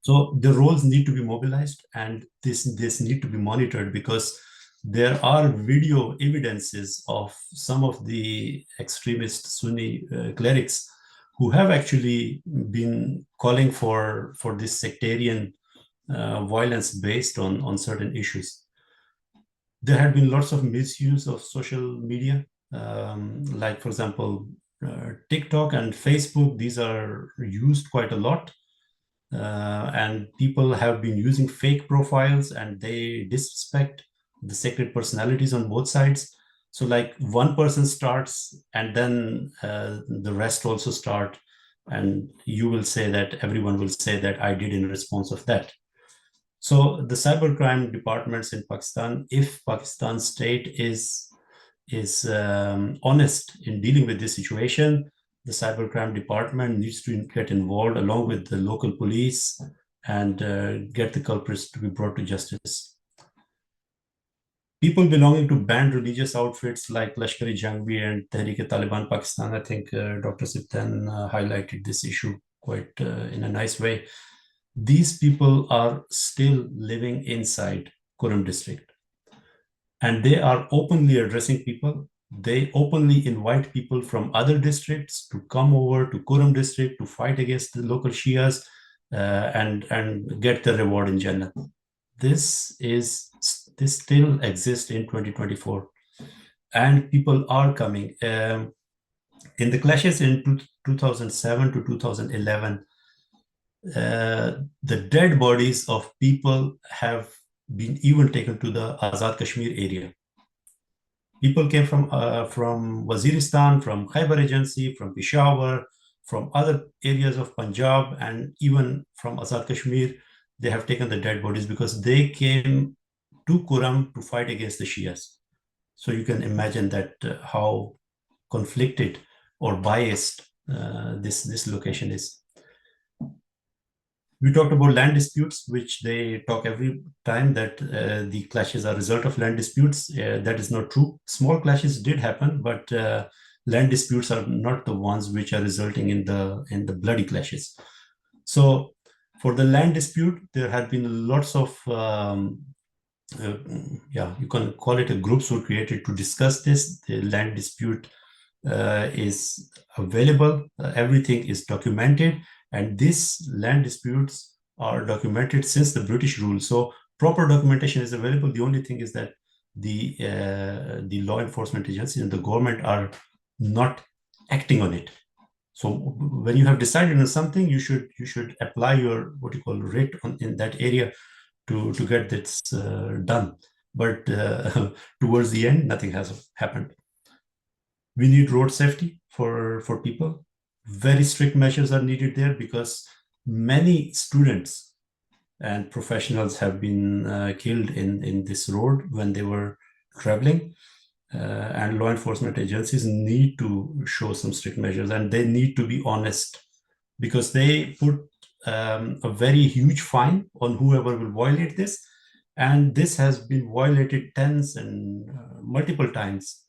So the roles need to be mobilized, and this need to be monitored, because there are video evidences of some of the extremist Sunni clerics who have actually been calling for this sectarian violence based on certain issues. There had been lots of misuse of social media, like, for example, TikTok and Facebook. These are used quite a lot. And people have been using fake profiles, and they disrespect the sacred personalities on both sides. So like one person starts, and then the rest also start. And you will say that, everyone will say that I did in response of that. So the cybercrime departments in Pakistan, if Pakistan state is honest in dealing with this situation, the cybercrime department needs to get involved along with the local police and get the culprits to be brought to justice. People belonging to banned religious outfits like Lashkar-e-Jhangvi and Tehreek-e-Taliban Pakistan, I think Dr. Sibtain highlighted this issue quite in a nice way. These people are still living inside Kurram district, and they are openly addressing people. They openly invite people from other districts to come over to Kurram district to fight against the local Shias and get the reward in Jannah. This still exists in 2024, and people are coming. In the clashes in 2007 to 2011, the dead bodies of people have been even taken to the Azad Kashmir area. People came from Waziristan, from Khyber Agency, from Peshawar, from other areas of Punjab, and even from Azad Kashmir. They have taken the dead bodies because they came to Kurram to fight against the Shias. So you can imagine that how conflicted or biased this location is. We talked about land disputes, which they talk every time that the clashes are a result of land disputes. That is not true. Small clashes did happen, but land disputes are not the ones which are resulting in the bloody clashes. So for the land dispute, there had been lots of you can call it a groups were created to discuss this. The land dispute is available. Everything is documented, and these land disputes are documented since the British rule. So proper documentation is available. The only thing is that the law enforcement agencies and the government are not acting on it. So when you have decided on something, you should apply your what you call writ in that area to get this done. But towards the end, nothing has happened. We need road safety for people. Very strict measures are needed there because many students and professionals have been killed in this road when they were traveling. And law enforcement agencies need to show some strict measures, and they need to be honest because they put a very huge fine on whoever will violate this. And this has been violated tens and multiple times,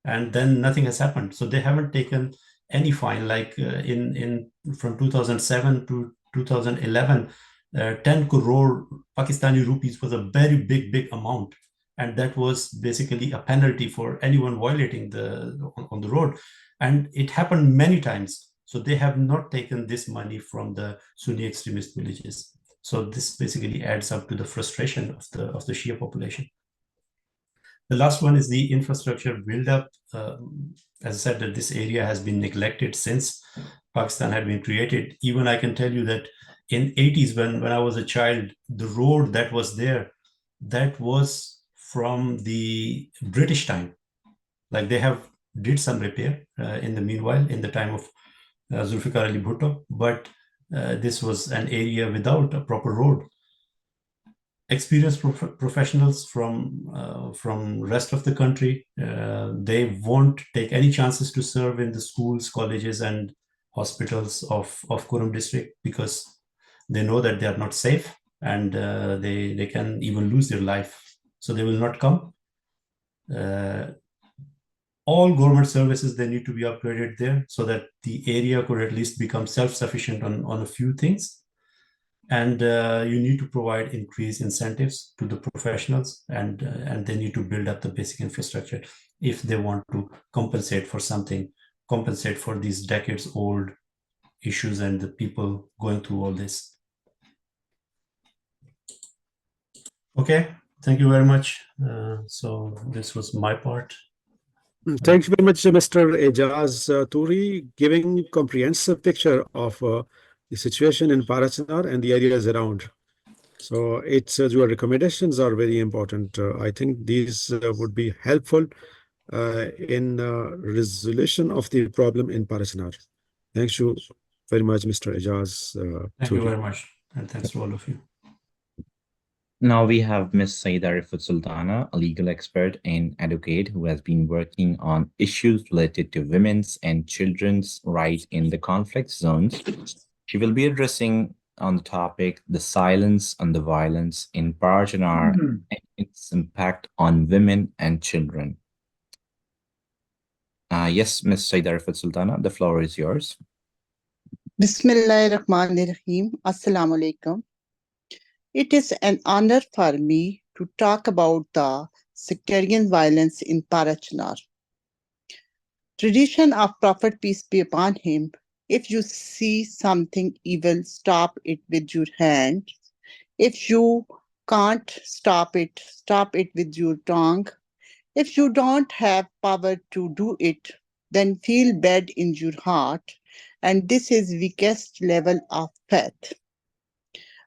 and then nothing has happened. So they haven't taken any fine. Like from 2007 to 2011, 10 crore Pakistani rupees was a very big amount. And that was basically a penalty for anyone violating on the road. And it happened many times. So they have not taken this money from the Sunni extremist villages. So this basically adds up to the frustration of the Shia population. The last one is the infrastructure build-up. As I said, that this area has been neglected since Pakistan had been created. Even I can tell you that in 80s, when I was a child, the road that was there, that was from the British time. Like they have did some repair in the meanwhile, in the time of Zulfikar Ali Bhutto, but this was an area without a proper road. Experienced professionals from rest of the country, they won't take any chances to serve in the schools, colleges, and hospitals of Kurram district because they know that they are not safe and they can even lose their life. So they will not come. All government services, they need to be upgraded there so that the area could at least become self-sufficient on a few things. And you need to provide increased incentives to the professionals, and they need to build up the basic infrastructure if they want to compensate for something, compensate for these decades-old issues and the people going through all this. Okay, thank you very much. So this was my part. Thank you very much, Mr. Ijaz Toori, giving comprehensive picture of the situation in Parachinar and the areas around. So your recommendations are very important. I think these would be helpful in resolution of the problem in Parachinar. Thank you very much, Mr. Ijaz Thank you very much, and thanks to all of you. Now we have Ms. Syeda Riffat Sultana, a legal expert and advocate who has been working on issues related to women's and children's rights in the conflict zones. She will be addressing on the topic, the silence on the violence in Parachinar and its impact on women and children. Yes, Ms. Syeda Riffat Sultana, the floor is yours. Bismillahirrahmanirrahim. Assalamu alaikum. It is an honor for me to talk about the sectarian violence in Parachinar. Tradition of Prophet, peace be upon him, if you see something evil, stop it with your hand. If you can't stop it with your tongue. If you don't have power to do it, then feel bad in your heart, and this is weakest level of faith.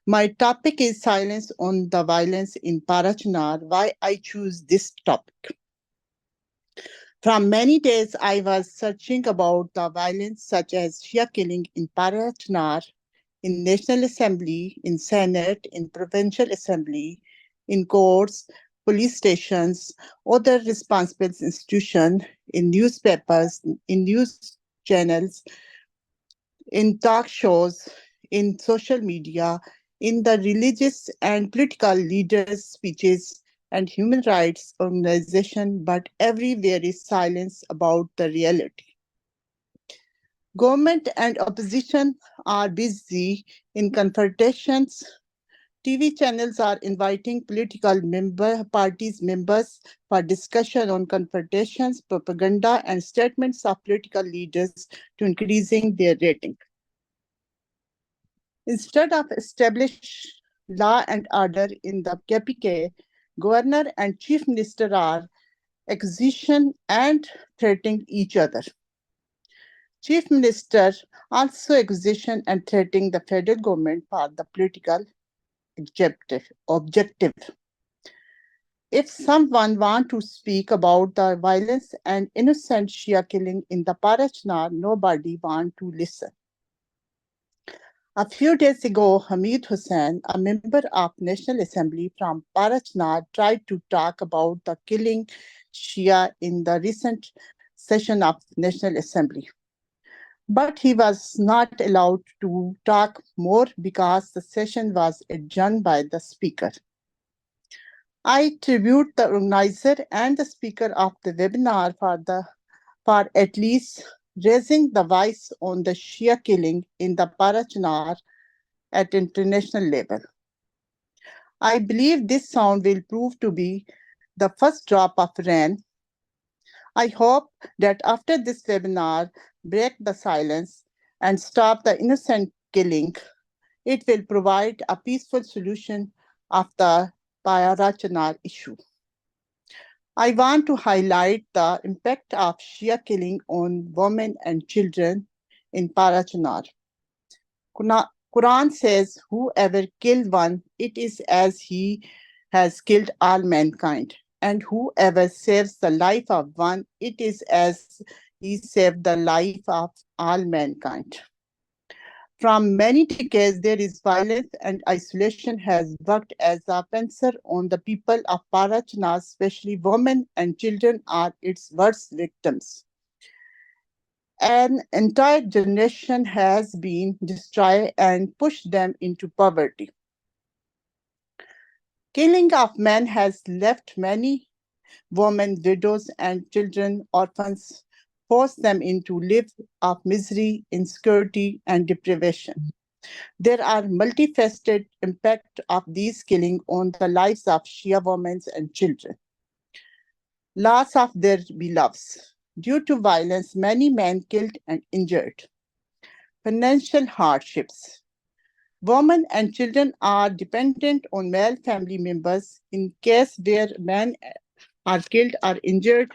My topic is silence on the violence in Parachinar. Why I choose this topic? From many days, I was searching about the violence such as Shia killing in Parachinar, in National Assembly, in Senate, in Provincial Assembly, in courts, police stations, other responsible institutions, in newspapers, in news channels, in talk shows, in social media, in the religious and political leaders' speeches and human rights organization, but everywhere is silence about the reality. Government and opposition are busy in confrontations. TV channels are inviting political parties members for discussion on confrontations, propaganda, and statements of political leaders to increasing their rating. Instead of establish law and order in the KPK, governor and chief minister are accusing and threatening each other. Chief Minister also accusation and threatening the federal government for the political objective. If someone wants to speak about the violence and innocent Shia killing in the Parachinar, nobody wants to listen. A few days ago, Hamid Hussain, a member of National Assembly from Parachinar, tried to talk about the killing Shia in the recent session of National Assembly. But he was not allowed to talk more because the session was adjourned by the speaker. I tribute the organizer and the speaker of the webinar for at least raising the voice on the Shia killing in the Parachinar at international level. I believe this sound will prove to be the first drop of rain. I hope that after this webinar, break the silence and stop the innocent killing. It will provide a peaceful solution of the Parachinar issue. I want to highlight the impact of Shia killing on women and children in Parachinar. Quran says, whoever kills one, it is as he has killed all mankind. And whoever saves the life of one, it is as he saved the life of all mankind. From many decades, there is violence and isolation has worked as a cancer on the people of Parachinar, especially women and children are its worst victims. An entire generation has been destroyed and pushed them into poverty. Killing of men has left many women, widows, and children orphans, forced them into lives of misery, insecurity, and deprivation. There are multifaceted impacts of these killings on the lives of Shia women and children. Loss of their beloveds. Due to violence, many men killed and injured. Financial hardships. Women and children are dependent on male family members in case where men are killed or injured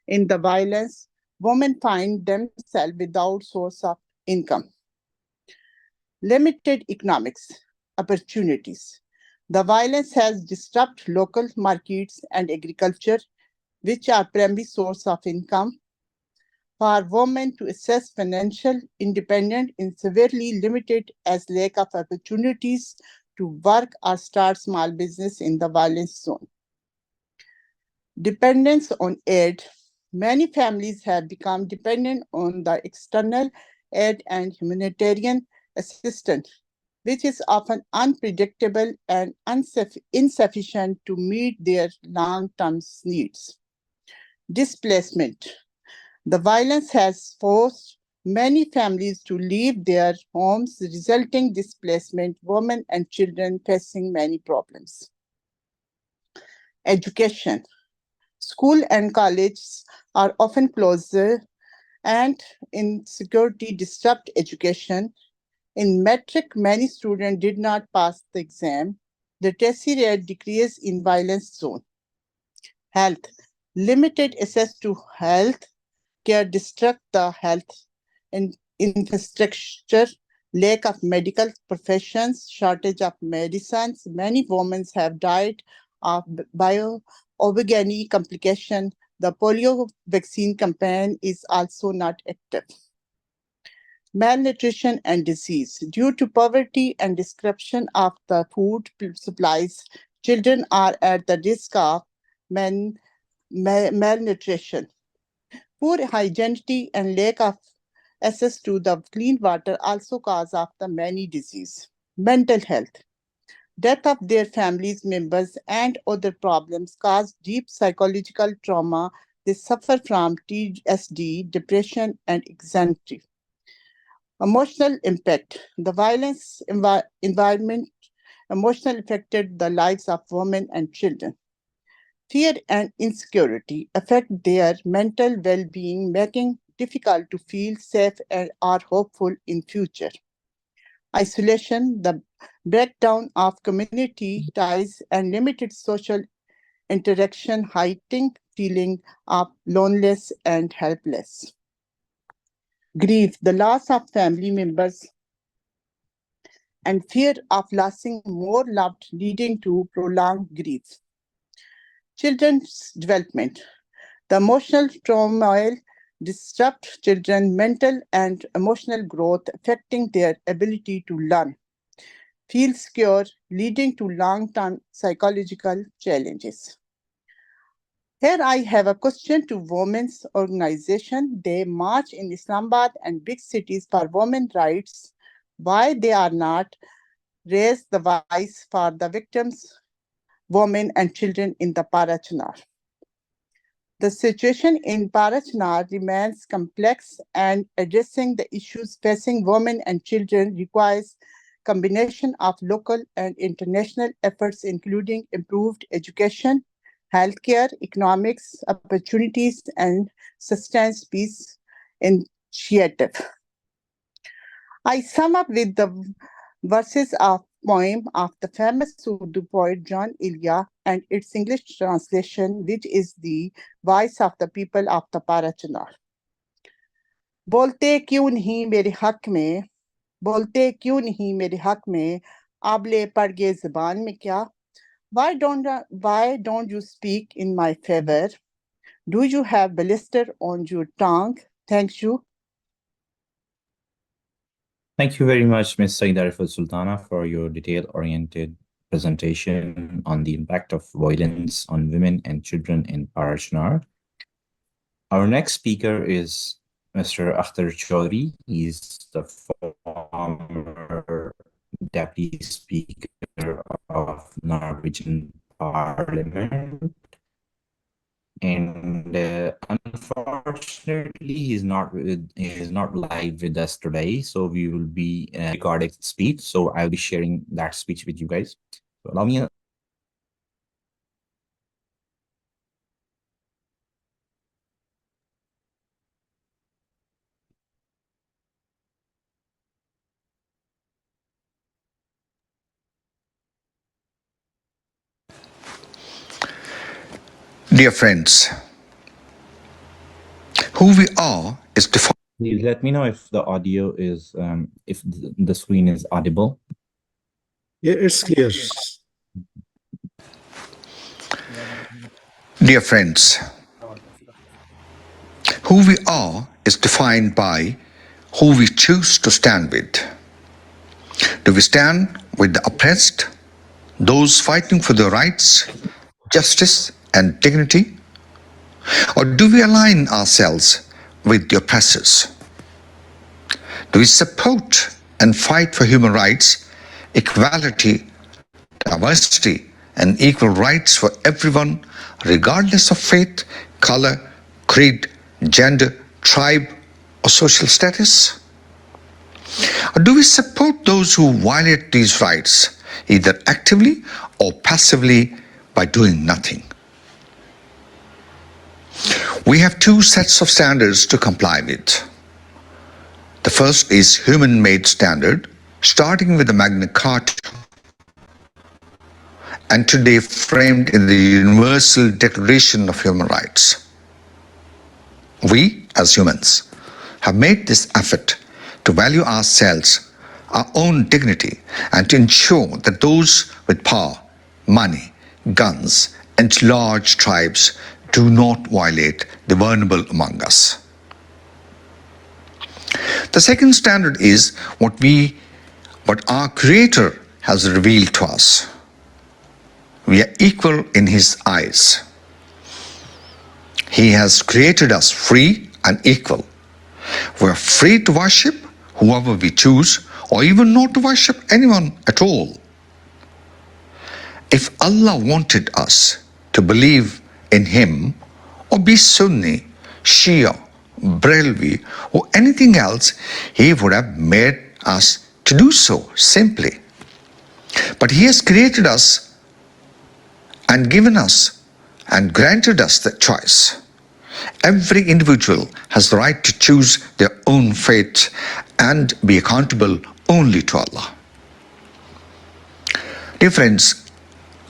in the violence. Women find themselves without source of income. Limited economics opportunities. The violence has disrupted local markets and agriculture, which are primary source of income. For women to access financial independence is severely limited as lack of opportunities to work or start small business in the violence zone. Dependence on aid. Many families have become dependent on the external aid and humanitarian assistance, which is often unpredictable and insufficient to meet their long-term needs. Displacement. The violence has forced many families to leave their homes, resulting displacement, women and children facing many problems. Education. School and colleges are often closer and insecurity disrupt education. In metric, many students did not pass the exam. The literacy rate decreased in violence zone. Health. Limited access to health care destruct the health infrastructure, lack of medical professions, shortage of medicines. Many women have died of bio-obogeny complication. The polio vaccine campaign is also not active. Malnutrition and disease. Due to poverty and disruption of the food supplies, children are at the risk of malnutrition. Poor hygiene and lack of access to the clean water also cause of the many disease. Mental health. Death of their families members and other problems cause deep psychological trauma. They suffer from TSD, depression, and anxiety. Emotional impact. The violence environment emotionally affected the lives of women and children. Fear and insecurity affect their mental well-being, making difficult to feel safe and are hopeful in future. Isolation, the breakdown of community ties and limited social interaction, heightening feeling of loneliness and helpless. Grief, the loss of family members and fear of losing more loved, leading to prolonged grief. Children's development. The emotional turmoil disrupt children's mental and emotional growth, affecting their ability to learn, feel secure, leading to long-term psychological challenges. Here I have a question to women's organization. They march in Islamabad and big cities for women's rights. Why they are not raise the voice for the victims, women and children in the Parachinar? The situation in Parachinar remains complex, and addressing the issues facing women and children requires combination of local and international efforts, including improved education, healthcare, economics, opportunities, and sustained peace initiative. I sum up with the verses of poem of the famous Urdu poet John Ilya and its English translation, which is the voice of the people of the Parachinar. बोलते क्यों नहीं मेरे हक में, बोलते क्यों नहीं मेरे हक में, आबले पड़ गए ज़बान में क्या? Why don't you speak in my favor? Do you have blister on your tongue? Thank you. Thank you very much, Ms. Syeda Sultana, for your detail-oriented presentation on the impact of violence on women and children in Parachinar. Our next speaker is Mr. Akhtar Chaudhary. He's the former Deputy Speaker of Norwegian Parliament. And unfortunately, he is not live with us today, so we will be recording speech. So I'll be sharing that speech with you guys. So allow me. Dear friends, who we are is defined. Please let me know if the audio is, if the screen is audible. Yeah, it's clear. Dear friends, who we are is defined by who we choose to stand with. Do we stand with the oppressed, those fighting for their rights, justice, and dignity? Or do we align ourselves with the oppressors? Do we support and fight for human rights, equality, diversity, and equal rights for everyone, regardless of faith, color, creed, gender, tribe, or social status? Or do we support those who violate these rights, either actively or passively by doing nothing? We have two sets of standards to comply with. The first is human-made standard, starting with the Magna Carta, and today framed in the Universal Declaration of Human Rights. We, as humans, have made this effort to value ourselves, our own dignity, and to ensure that those with power, money, guns, and large tribes do not violate the vulnerable among us. The second standard is what our Creator has revealed to us. We are equal in His eyes. He has created us free and equal. We are free to worship whoever we choose, or even not to worship anyone at all. If Allah wanted us to believe in Him, or be Sunni, Shia, Brelvi, or anything else, He would have made us to do so simply. But He has created us and given us and granted us the choice. Every individual has the right to choose their own fate and be accountable only to Allah. Dear friends,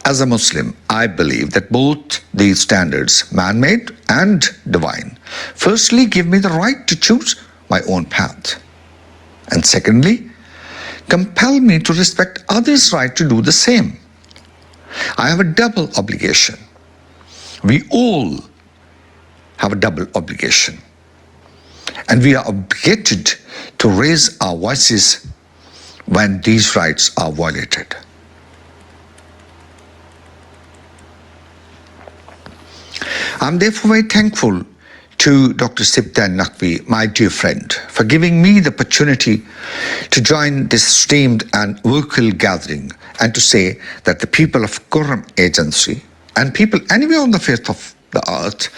as a Muslim, I believe that both these standards, man-made and divine, firstly give me the right to choose my own path, and secondly, compel me to respect others' right to do the same. I have a double obligation. We all have a double obligation, and we are obligated to raise our voices when these rights are violated. I'm therefore very thankful to Dr. Sibtain Naqvi, my dear friend, for giving me the opportunity to join this esteemed and vocal gathering, and to say that the people of Kurram Agency and people anywhere on the face of the earth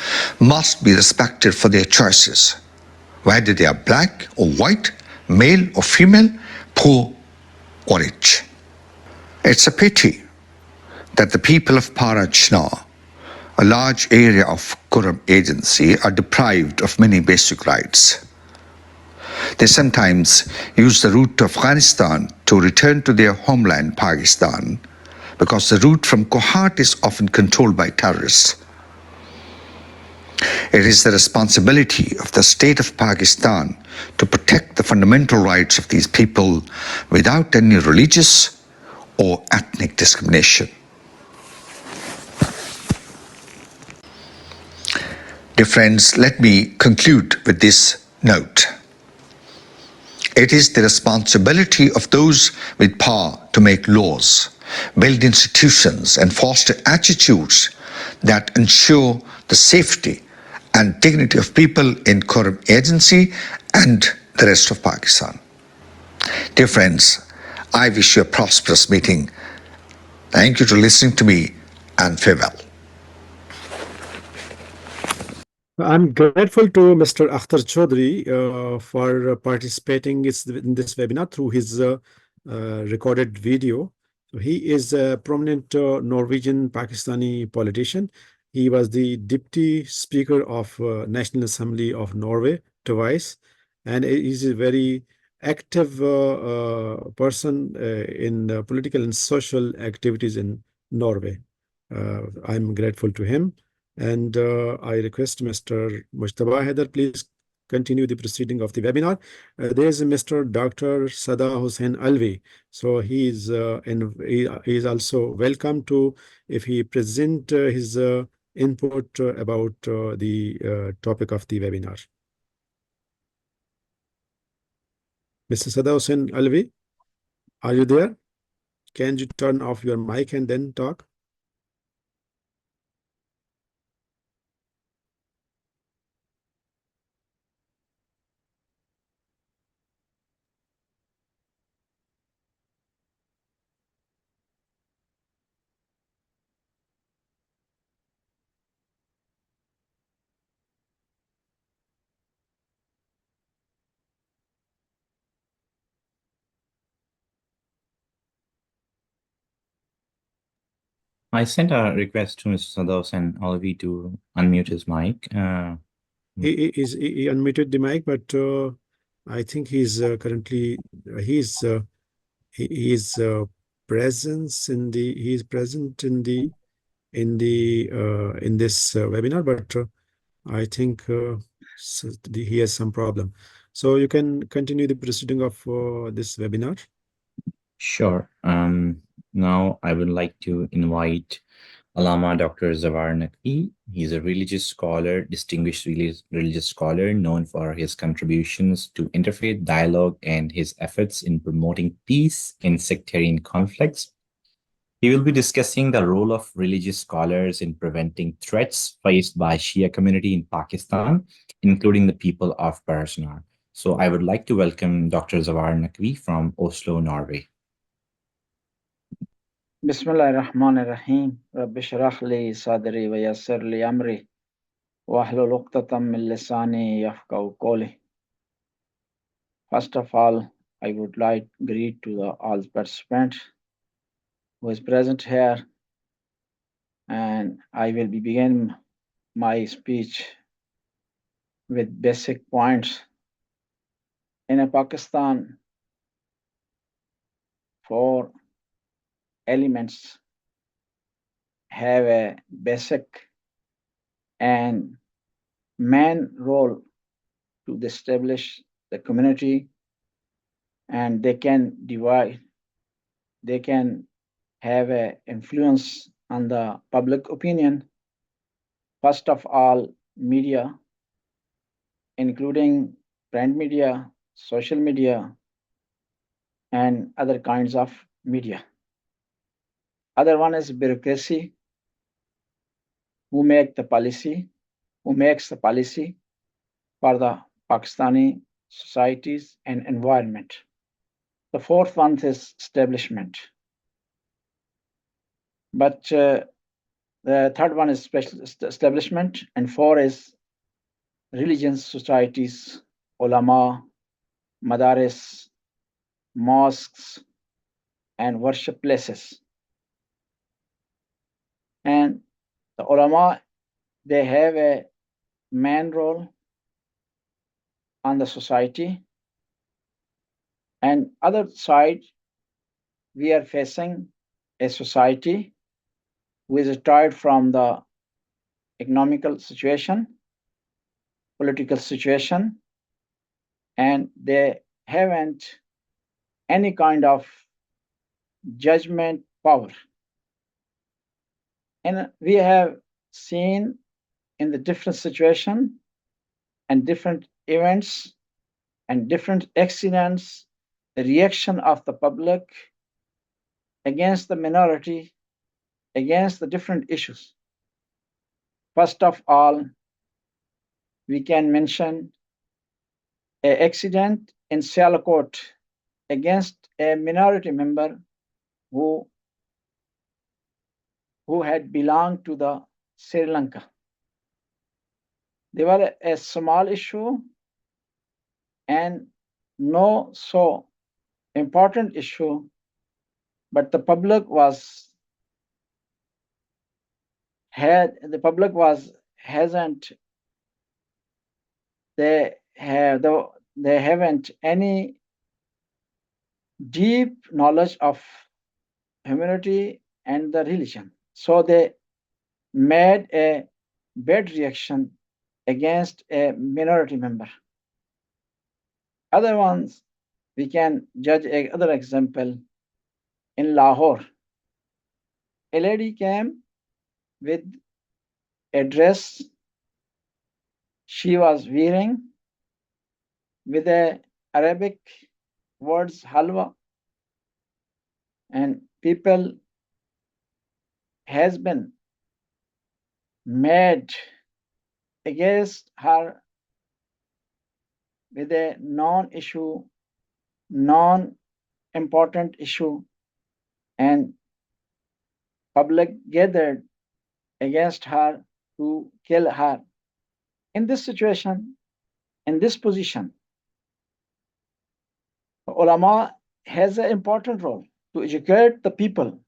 must be respected for their choices, whether they are black or white, male or female, poor or rich. It's a pity that the people of Parachna, a large area of Kurram Agency, are deprived of many basic rights. They sometimes use the route to Afghanistan to return to their homeland, Pakistan, because the route from Kohat is often controlled by terrorists. It is the responsibility of the state of Pakistan to protect the fundamental rights of these people without any religious or ethnic discrimination. Dear friends, let me conclude with this note. It is the responsibility of those with power to make laws, build institutions, and foster attitudes that ensure the safety and dignity of people in Kurram Agency and the rest of Pakistan. Dear friends, I wish you a prosperous meeting. Thank you for listening to me, and farewell. I'm grateful to Mr. Akhtar Chaudhary for participating in this webinar through his recorded video. So he is a prominent Norwegian Pakistani politician. He was the Deputy Speaker of National Assembly of Norway twice, and he is a very active person in political and social activities in Norway. I'm grateful to him. And I request Mr. Mujtaba Haider, please continue the proceeding of the webinar. There is Mr. Dr. Sada Hussain Alvi. So he is also welcome to, if he present his input about the topic of the webinar. Mr. Sada Hussain Alvi, are you there? Can you turn off your mic and then talk? I sent a request to Mr. Sados and Alvi to unmute his mic. He unmuted the mic, but I think he's currently he is present in this webinar, but I think So he has some problem. So you can continue the proceeding of this webinar. Sure. Now I would like to invite Allama Dr. Zawar Naqvi. He's a religious scholar, distinguished religious scholar known for his contributions to interfaith dialogue and his efforts in promoting peace in sectarian conflicts. He will be discussing the role of religious scholars in preventing threats faced by Shia community in Pakistan, including the people of Parachnar. So I would like to welcome Dr. Zawar Naqvi from Oslo, Norway. Bismillahirrahmanirrahim. Rabbi shrah li sadri wa yassir li amri wahlul uqdatam min lisani yafqahu qawli. First of all, I would like to greet to all participants who is present here, and I will be begin my speech with basic points. In Pakistan, 4 elements have a basic and main role to establish the community, and they can divide, they can have an influence on the public opinion. First of all, media, including print media, social media, and other kinds of media. Other one is bureaucracy, who makes the policy for the Pakistani societies and environment. The fourth one is establishment. But the third one is special establishment, and 4 is religious societies, ulama, madaris, mosques, and worship places. And the ulama, they have a main role on the society. And other side, we are facing a society who is tired from the economical situation, political situation, and they haven't any kind of judgment power. And we have seen in the different situation and different events and different accidents, the reaction of the public against the minority, against the different issues. First of all, we can mention an accident in Sialkot against a minority member who had belonged to the Sri Lanka. They were a small issue and no so important issue, but the public hasn't, they haven't any deep knowledge of humanity and the religion. So they made a bad reaction against a minority member. Other ones, we can judge another example in Lahore. A lady came with a dress she was wearing with a Arabic words halwa, and people has been mad against her with a non-issue, non-important issue, and public gathered against her to kill her. In this situation, in this position, ulama has an important role to educate the people,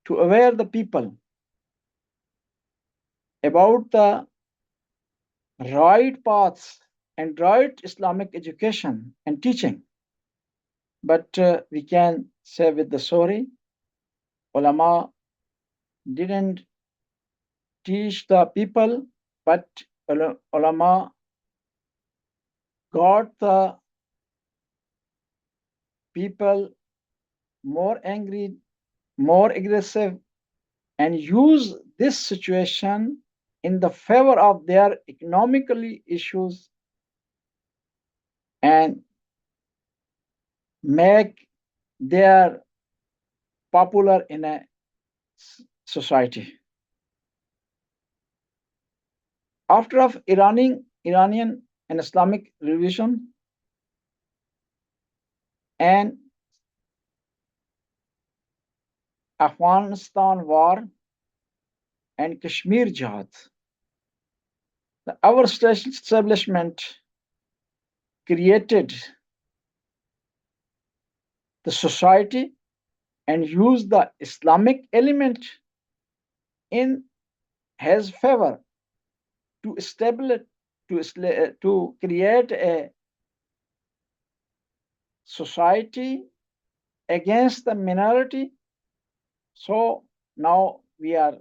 to aware the people about the right paths and right Islamic education and teaching. But we can say with the sorry, ulama didn't teach the people, but ulama got the people more angry, more aggressive, and use this situation in the favor of their economically issues and make their popular in a society. After of Iranian and Islamic revolution and Afghanistan war and Kashmir Jihad, our establishment created the society and used the Islamic element in his favor to establish, to create a society against the minority. So now we are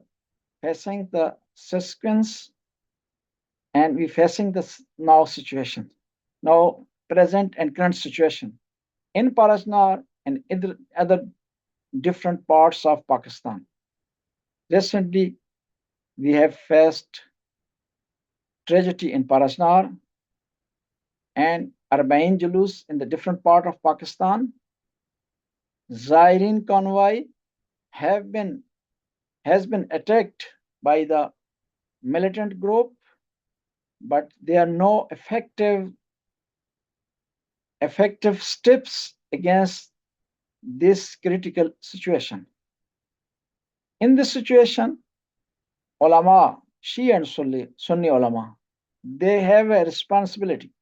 facing the sequence and we're facing this now situation, now present and current situation in Parajnar and in other different parts of Pakistan. Recently, we have faced tragedy in Parajnar and Arbaeen Julus in the different part of Pakistan. Zairine convoy has been attacked by the militant group, but there are no effective steps against this critical situation. In this situation, Allama, Shia and Sunni Allama, they have a responsibility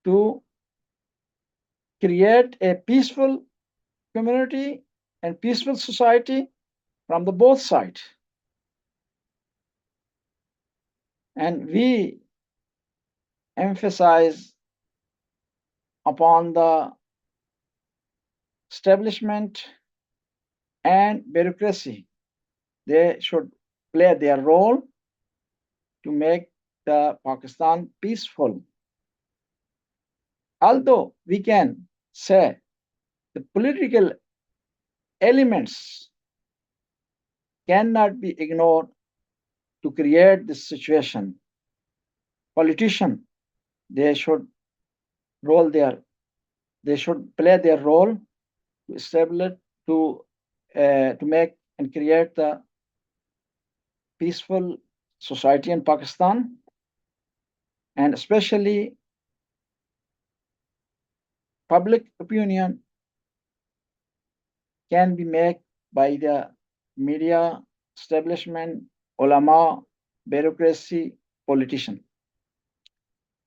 to create a peaceful community and peaceful society from the both sides. And we emphasize upon the establishment and bureaucracy. They should play their role to make the Pakistan peaceful. Although we can say the political elements cannot be ignored to create this situation. Politicians, they should play their role to establish, to make and create the peaceful society in Pakistan, and especially public opinion can be made by the media, establishment, ulama, bureaucracy, politician.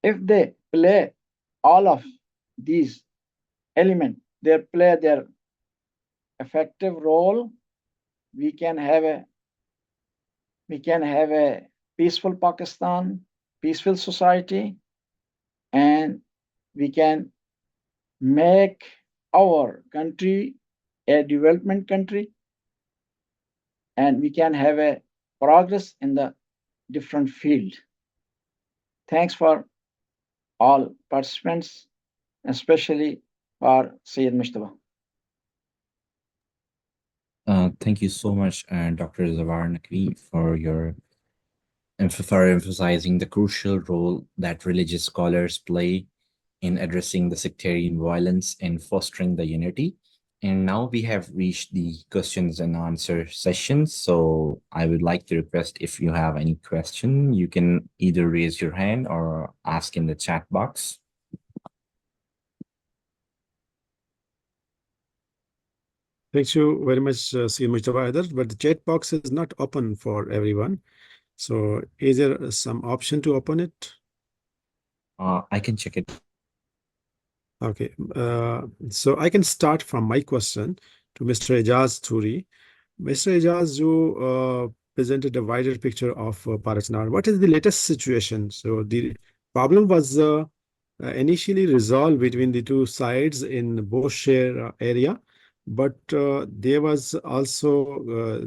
If they play all of these elements, they play their effective role, we can have a peaceful Pakistan, peaceful society, and we can make our country a development country, and we can have a progress in the different field. Thanks for all participants, especially for Sayyid Mustafa. Thank you so much, Dr. Zawar Naqvi, for emphasizing the crucial role that religious scholars play in addressing the sectarian violence and fostering the unity. And now we have reached the questions and answer session. So I would like to request, if you have any question, you can either raise your hand or ask in the chat box. Thank you very much, Syed Mustafa, but the chat box is not open for everyone. So is there some option to open it? I can check it. Okay, so I can start from my question to Mr. Ijaz Toori. Mr. Ijaz, you presented a wider picture of Parajnar. What is the latest situation? So the problem was initially resolved between the two sides in Boshare area, but there was also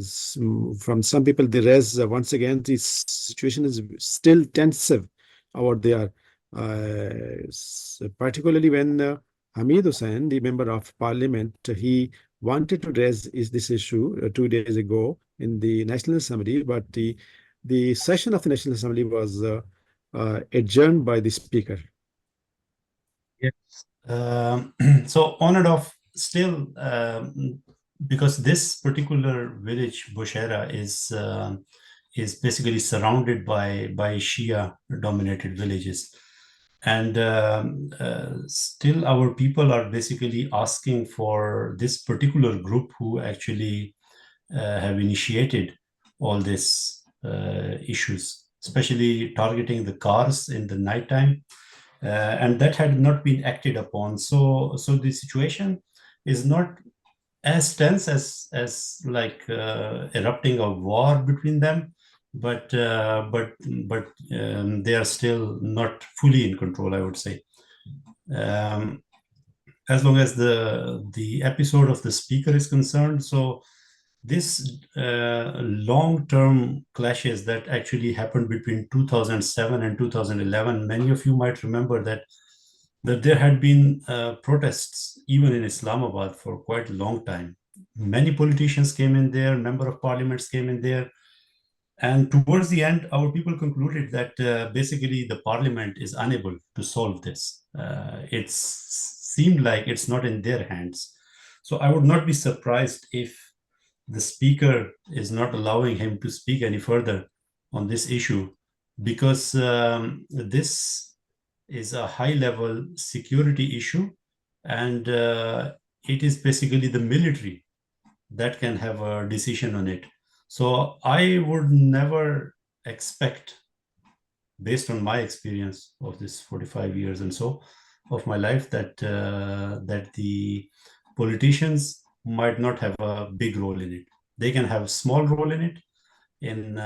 from some people the res once again the situation is still tensive over there. particularly when Hamid Hussain, the member of parliament, he wanted to raise this issue 2 days ago in the National Assembly, but the session of the National Assembly was adjourned by the speaker. Yes. So on and off, still, because this particular village, Bushera, is basically surrounded by Shia-dominated villages. And still our people are basically asking for this particular group who actually have initiated all these issues, especially targeting the cars in the nighttime. And that had not been acted upon. So the situation is not as tense as like erupting a war between them, but they are still not fully in control, I would say. As long as the episode of the speaker is concerned, so this long-term clashes that actually happened between 2007 and 2011, many of you might remember that there had been protests even in Islamabad for quite a long time. Many politicians came in there, member of parliaments came in there, and towards the end, our people concluded that basically the parliament is unable to solve this. It seemed like it's not in their hands. So I would not be surprised if the speaker is not allowing him to speak any further on this issue, because this is a high-level security issue, and it is basically the military that can have a decision on it. So I would never expect, based on my experience of this 45 years and so of my life, that that the politicians might not have a big role in it. They can have a small role in it, in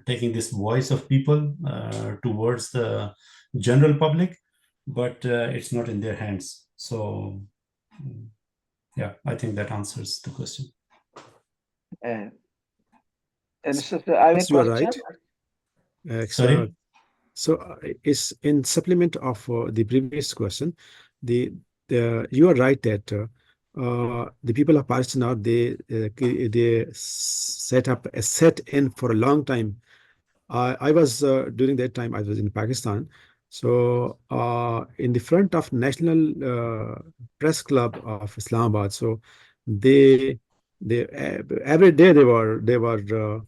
taking this voice of people towards the general public, but it's not in their hands. So yeah, I think that answers the question. And Mr. I have a You are question. right. Sorry? So it's in supplement of the previous question. You are right that the people of Pakistan, they set up a set-in for a long time. I was during that time I was in Pakistan. So in the front of National Press Club of Islamabad, so they every day they were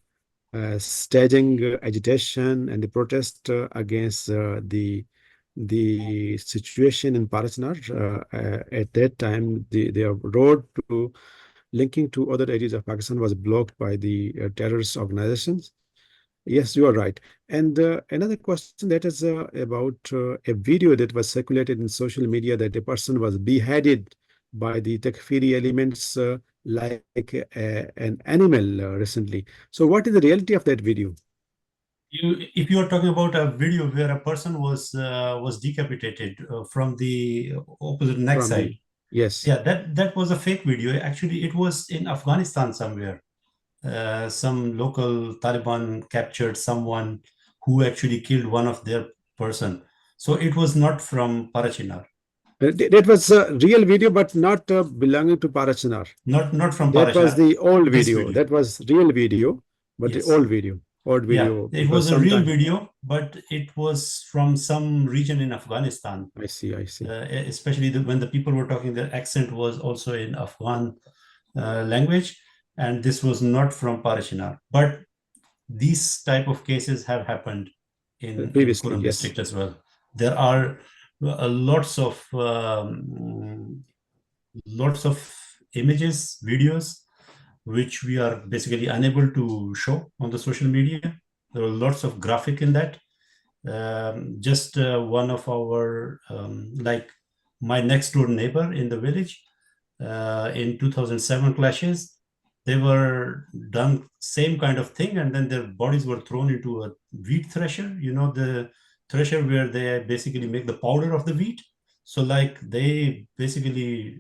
staging agitation and the protest against the situation in Parachnar. At that time, the road to linking to other areas of Pakistan was blocked by the terrorist organizations. Yes, you are right. And another question that is about a video that was circulated in social media that a person was beheaded by the Takfiri elements like an animal recently. So what is the reality of that video? If you are talking about a video where a person was decapitated from the opposite neck side, yes, yeah, that was a fake video. Actually, it was in Afghanistan somewhere. Some local Taliban captured someone who actually killed one of their person. So it was not from Parachinar. That was a real video, but not belonging to Parachinar. Not from That Parachinar. was the old This video. That was real video, but Yes. the old video. Old video. Yeah, it was a real video, but it was from some region in Afghanistan. I see. Especially when the people were talking, their accent was also in Afghan language, and this was not from Parachinar. But these type of cases have happened in Kurram district as well. There are lots of images, videos, which we are basically unable to show on the social media. There are lots of graphic in that. Just one of our, like my next door neighbor in the village, in 2007 clashes, they were done same kind of thing, and then their bodies were thrown into a wheat thresher, you know, the thresher where they basically make the powder of the wheat. So like they basically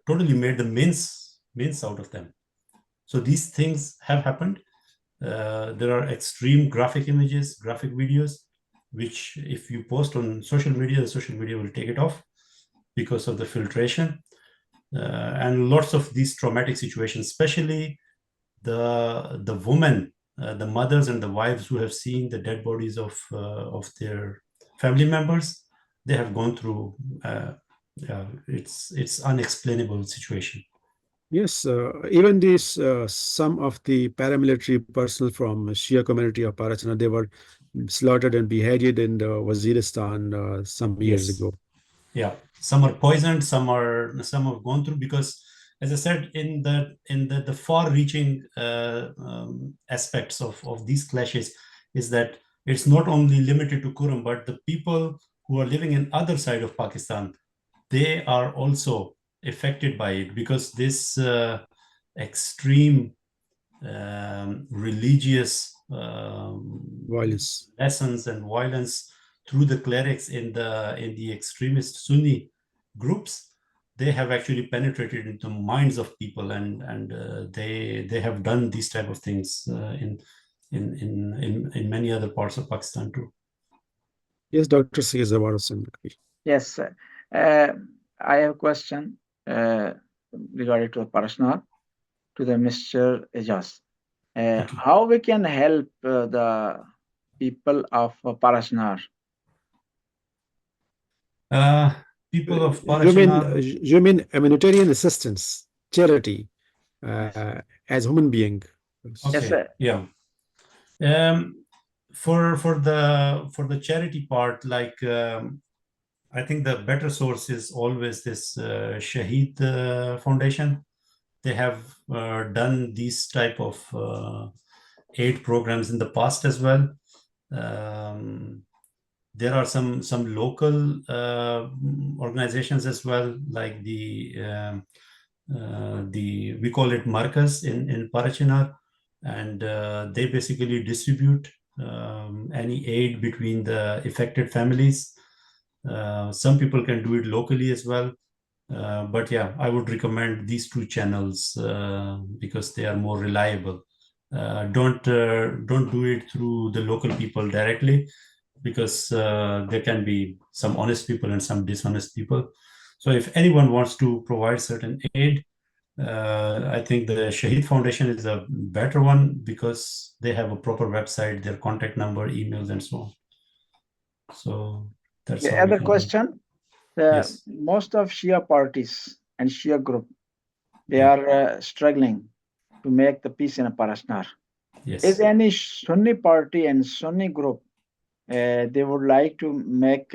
totally made the mince out of them. So these things have happened. There are extreme graphic images, graphic videos. which if you post on social media, the social media will take it off because of the filtration. And lots of these traumatic situations, especially the women, the mothers and the wives who have seen the dead bodies of their family members, they have gone through it's unexplainable situation. Yes, even these some of the paramilitary personnel from Shia community of Parachana, they were slaughtered and beheaded in the Waziristan some years Yes. ago. Yeah, some are poisoned, some have gone through, because as I said, in the far-reaching aspects of these clashes is that it's not only limited to Kurram, but the people who are living in other side of Pakistan, they are also affected by it, because this extreme religious Violence. lessons and violence through the clerics in the extremist Sunni groups, they have actually penetrated into minds of people, and they have done these type of things in many other parts of Pakistan too. Yes, Dr. Syed Zawar Hussain. Yes, sir. I have a question regarding to Parashnar, to the Mr. Ijaz. Okay. How we can help the people of Parashnar? People of You mean Parashnar. humanitarian assistance, charity, as human being? Okay. Yes, sir. Yeah. For the charity part, like I think the better source is always this Shaheed Foundation. They have done these type of aid programs in the past as well. There are some local organizations as well, like the we call it Markaz in Parachinar, and they basically distribute any aid between the affected families. Some people can do it locally as well. But yeah, I would recommend these two channels because they are more reliable. Don't do it through the local people directly, because there can be some honest people and some dishonest people. So if anyone wants to provide certain aid, I think the Shaheed Foundation is a better one, because they have a proper website, their contact number, emails, and so on. So that's The how we other can do. question, Yes. most of Shia parties and Shia group, they Yeah. are struggling to make the peace in Parashnar. Yes. Is any Sunni party and Sunni group, they would like to make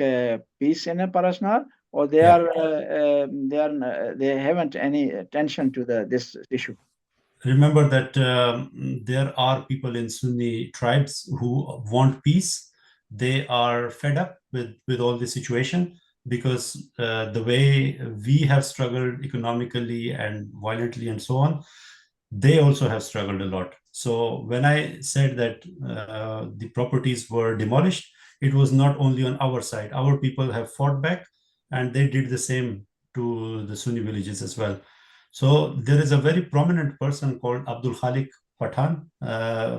peace in Parashnar, or they they haven't any attention to this issue? Remember that there are people in Sunni tribes who want peace. They are fed up with all this situation, because the way we have struggled economically and violently and so on, they also have struggled a lot. So when I said that the properties were demolished, it was not only on our side. Our people have fought back, and they did the same to the Sunni villages as well. So there is a very prominent person called Abdul Khalik Pathan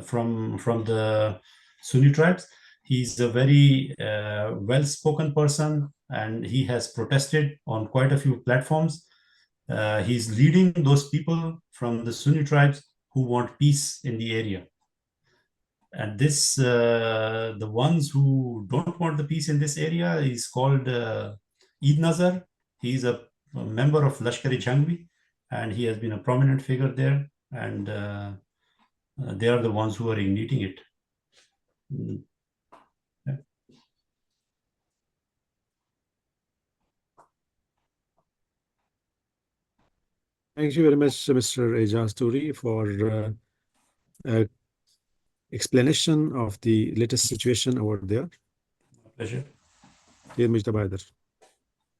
from the Sunni tribes. He's a very well-spoken person, and he has protested on quite a few platforms. He's leading those people from the Sunni tribes who want peace in the area. And this, the ones who don't want the peace in this area, is called Eid Nazar. He's a member of Lashkar-e-Jhangvi, and he has been a prominent figure there. And they are the ones who are igniting it. Yeah. Thank you very much, Mr. Ijaz Toori, for explanation of the latest situation over there. Pleasure. Dear Mr. Baider.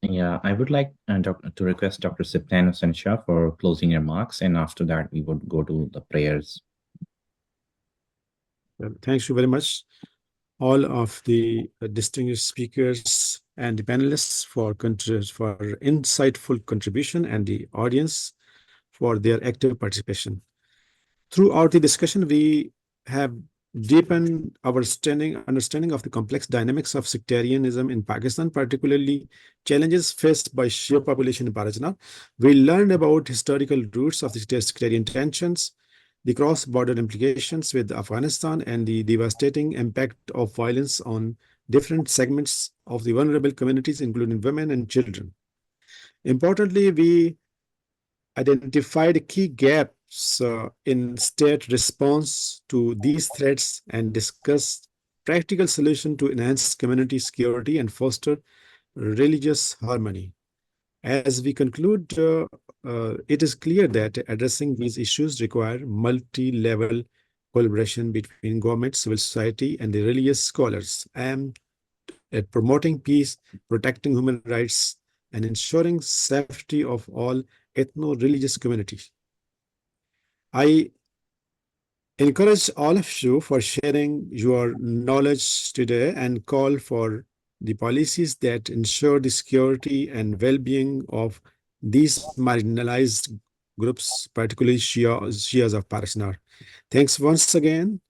Yeah, I would like to request Dr. Sibtain and Shah for closing remarks, and after that we would go to the prayers. Well, thank you very much, all of the distinguished speakers and the panelists for insightful contribution, and the audience for their active participation. Throughout the discussion, we have deepen our understanding of the complex dynamics of sectarianism in Pakistan, particularly challenges faced by Shia population in Parachnar. We learned about historical roots of the sectarian tensions, the cross-border implications with Afghanistan, and the devastating impact of violence on different segments of the vulnerable communities, including women and children. Importantly, we identified key gaps in state response to these threats and discussed practical solutions to enhance community security and foster religious harmony. As we conclude, it is clear that addressing these issues require multi-level collaboration between government, civil society, and the religious scholars, and at promoting peace, protecting human rights, and ensuring safety of all ethno-religious communities. I encourage all of you for sharing your knowledge today and call for the policies that ensure the security and well-being of these marginalized groups, particularly Shias of Parachnar. Thanks once again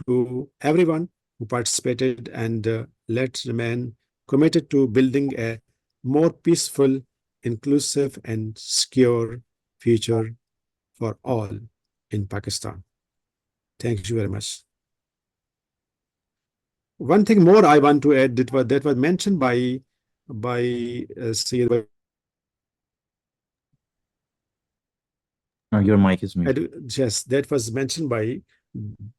to everyone who participated, and let's remain committed to building a more peaceful, inclusive, and secure future for all in Pakistan. Thank you very much. One thing more I want to add that was mentioned by Syed. Your mic is muted. Yes, that was mentioned by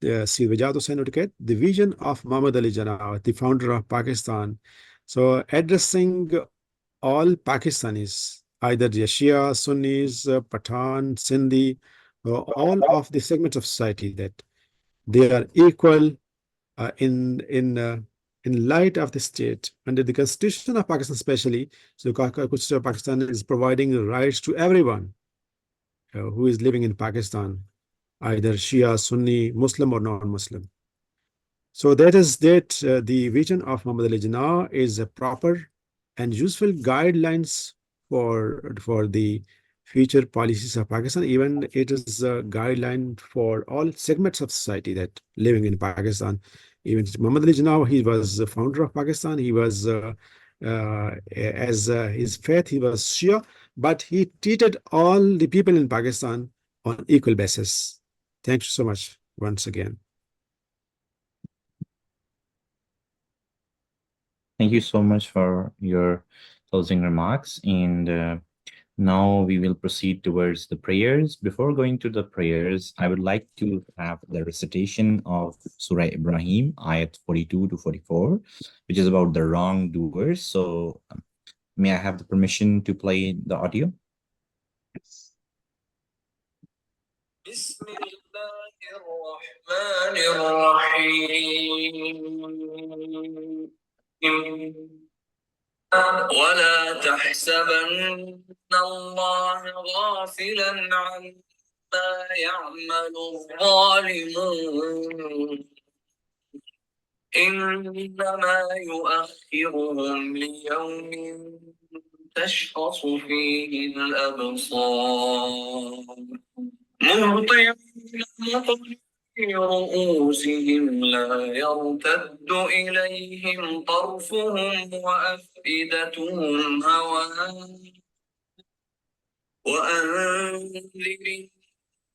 Syed Wajahat Hussain Advocate, the vision of Muhammad Ali Jinnah, the founder of Pakistan. So addressing all Pakistanis, either the Shia, Sunnis, Pathan, Sindhi, all of the segments of society, that they are equal in light of the state under the Constitution of Pakistan, especially. So the Constitution of Pakistan is providing rights to everyone who is living in Pakistan, either Shia, Sunni, Muslim, or non-Muslim. So that is that the vision of Muhammad Ali Jinnah is a proper and useful guidelines for the future policies of Pakistan. Even it is a guideline for all segments of society that living in Pakistan. Even Muhammad Ali Jinnah, he was the founder of Pakistan. He was as his faith, he was Shia, but he treated all the people in Pakistan on equal basis. Thank you so much once again. Thank you so much for your closing remarks. And now we will proceed towards the prayers. Before going to the prayers, I would like to have the recitation of Surah Ibrahim, ayat 42 to 44, which is about the wrongdoers. So may I have the permission to play the audio? ولا تحسبن الله غافلا عما يعمل الظالمون إنما يؤخرهم ليوم تشخص فيه الأبصار مهطعين مقنعي رؤوسهم لا يرتد إليهم طرفهم وأفئدتهم هواء وأنذر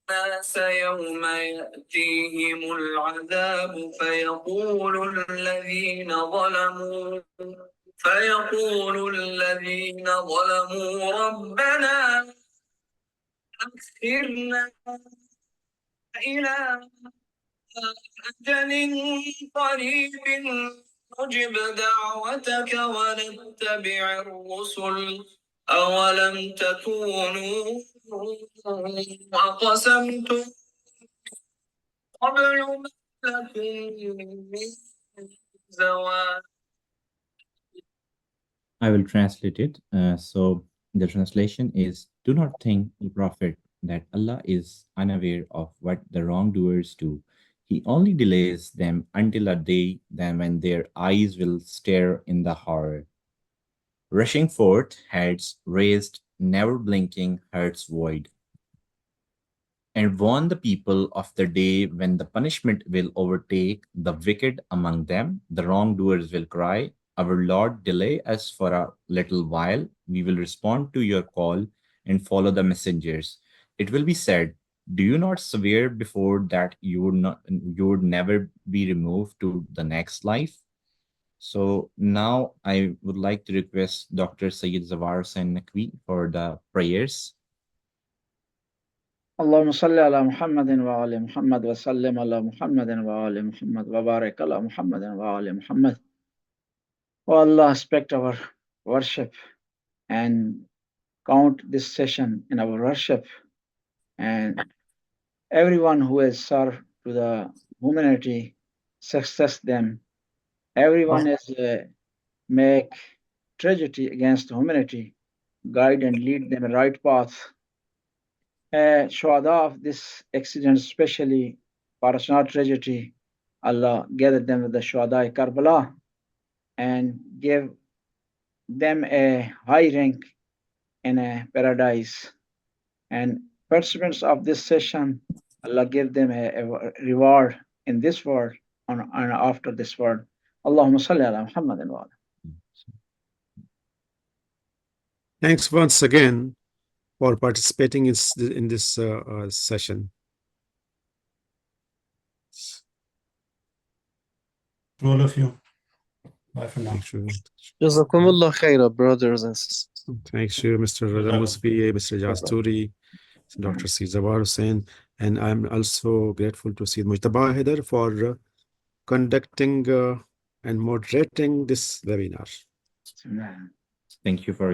الناس يوم يأتيهم العذاب فيقول الذين ظلموا ربنا أخرنا إلى أجل قريب نجب دعوتك ونتبع الرسل أولم تكونوا أقسمتم قبل ما لكم من زوال. I will translate it. So the translation is, do not think, O Prophet, that Allah is unaware of what the wrongdoers do. He only delays them until a day then when their eyes will stare in the horror. Rushing forth, heads raised, never blinking, hearts void. and warn the people of the day when the punishment will overtake the wicked among them. The wrongdoers will cry, "Our Lord, delay us for a little while. We will respond to your call and follow the messengers." It will be said, "Do you not swear before that you would never be removed to the next life?" So now I would like to request Dr. Syed Zawar and Naqvi for the prayers. اللهم صل على محمد وآل محمد وسلم على محمد وآل محمد وبارك على محمد وآل محمد. O Allah, respect our worship and count this session in our worship, and everyone who has served to the humanity, success them. Everyone has make tragedy against humanity, guide and lead them a right path. Shuhada of this accident, especially Parashar tragedy, Allah gathered them with the Shuhada Karbala and gave them a high rank in a paradise. And participants of this session, Allah gave them a reward in this world and after this world. Allahumma salli ala Muhammadin wa ala. Thanks once again for participating in this session. To all of you. Bye for now. Thank you. Jazakumullah khaira, brothers and sisters. Thanks you, Mr. Raza Mosavi, Mr. Ijaz Toori, Dr. Zawar Hussain, and I'm also grateful to Syed Mujtaba Haider for conducting and moderating this webinar. Thank you for your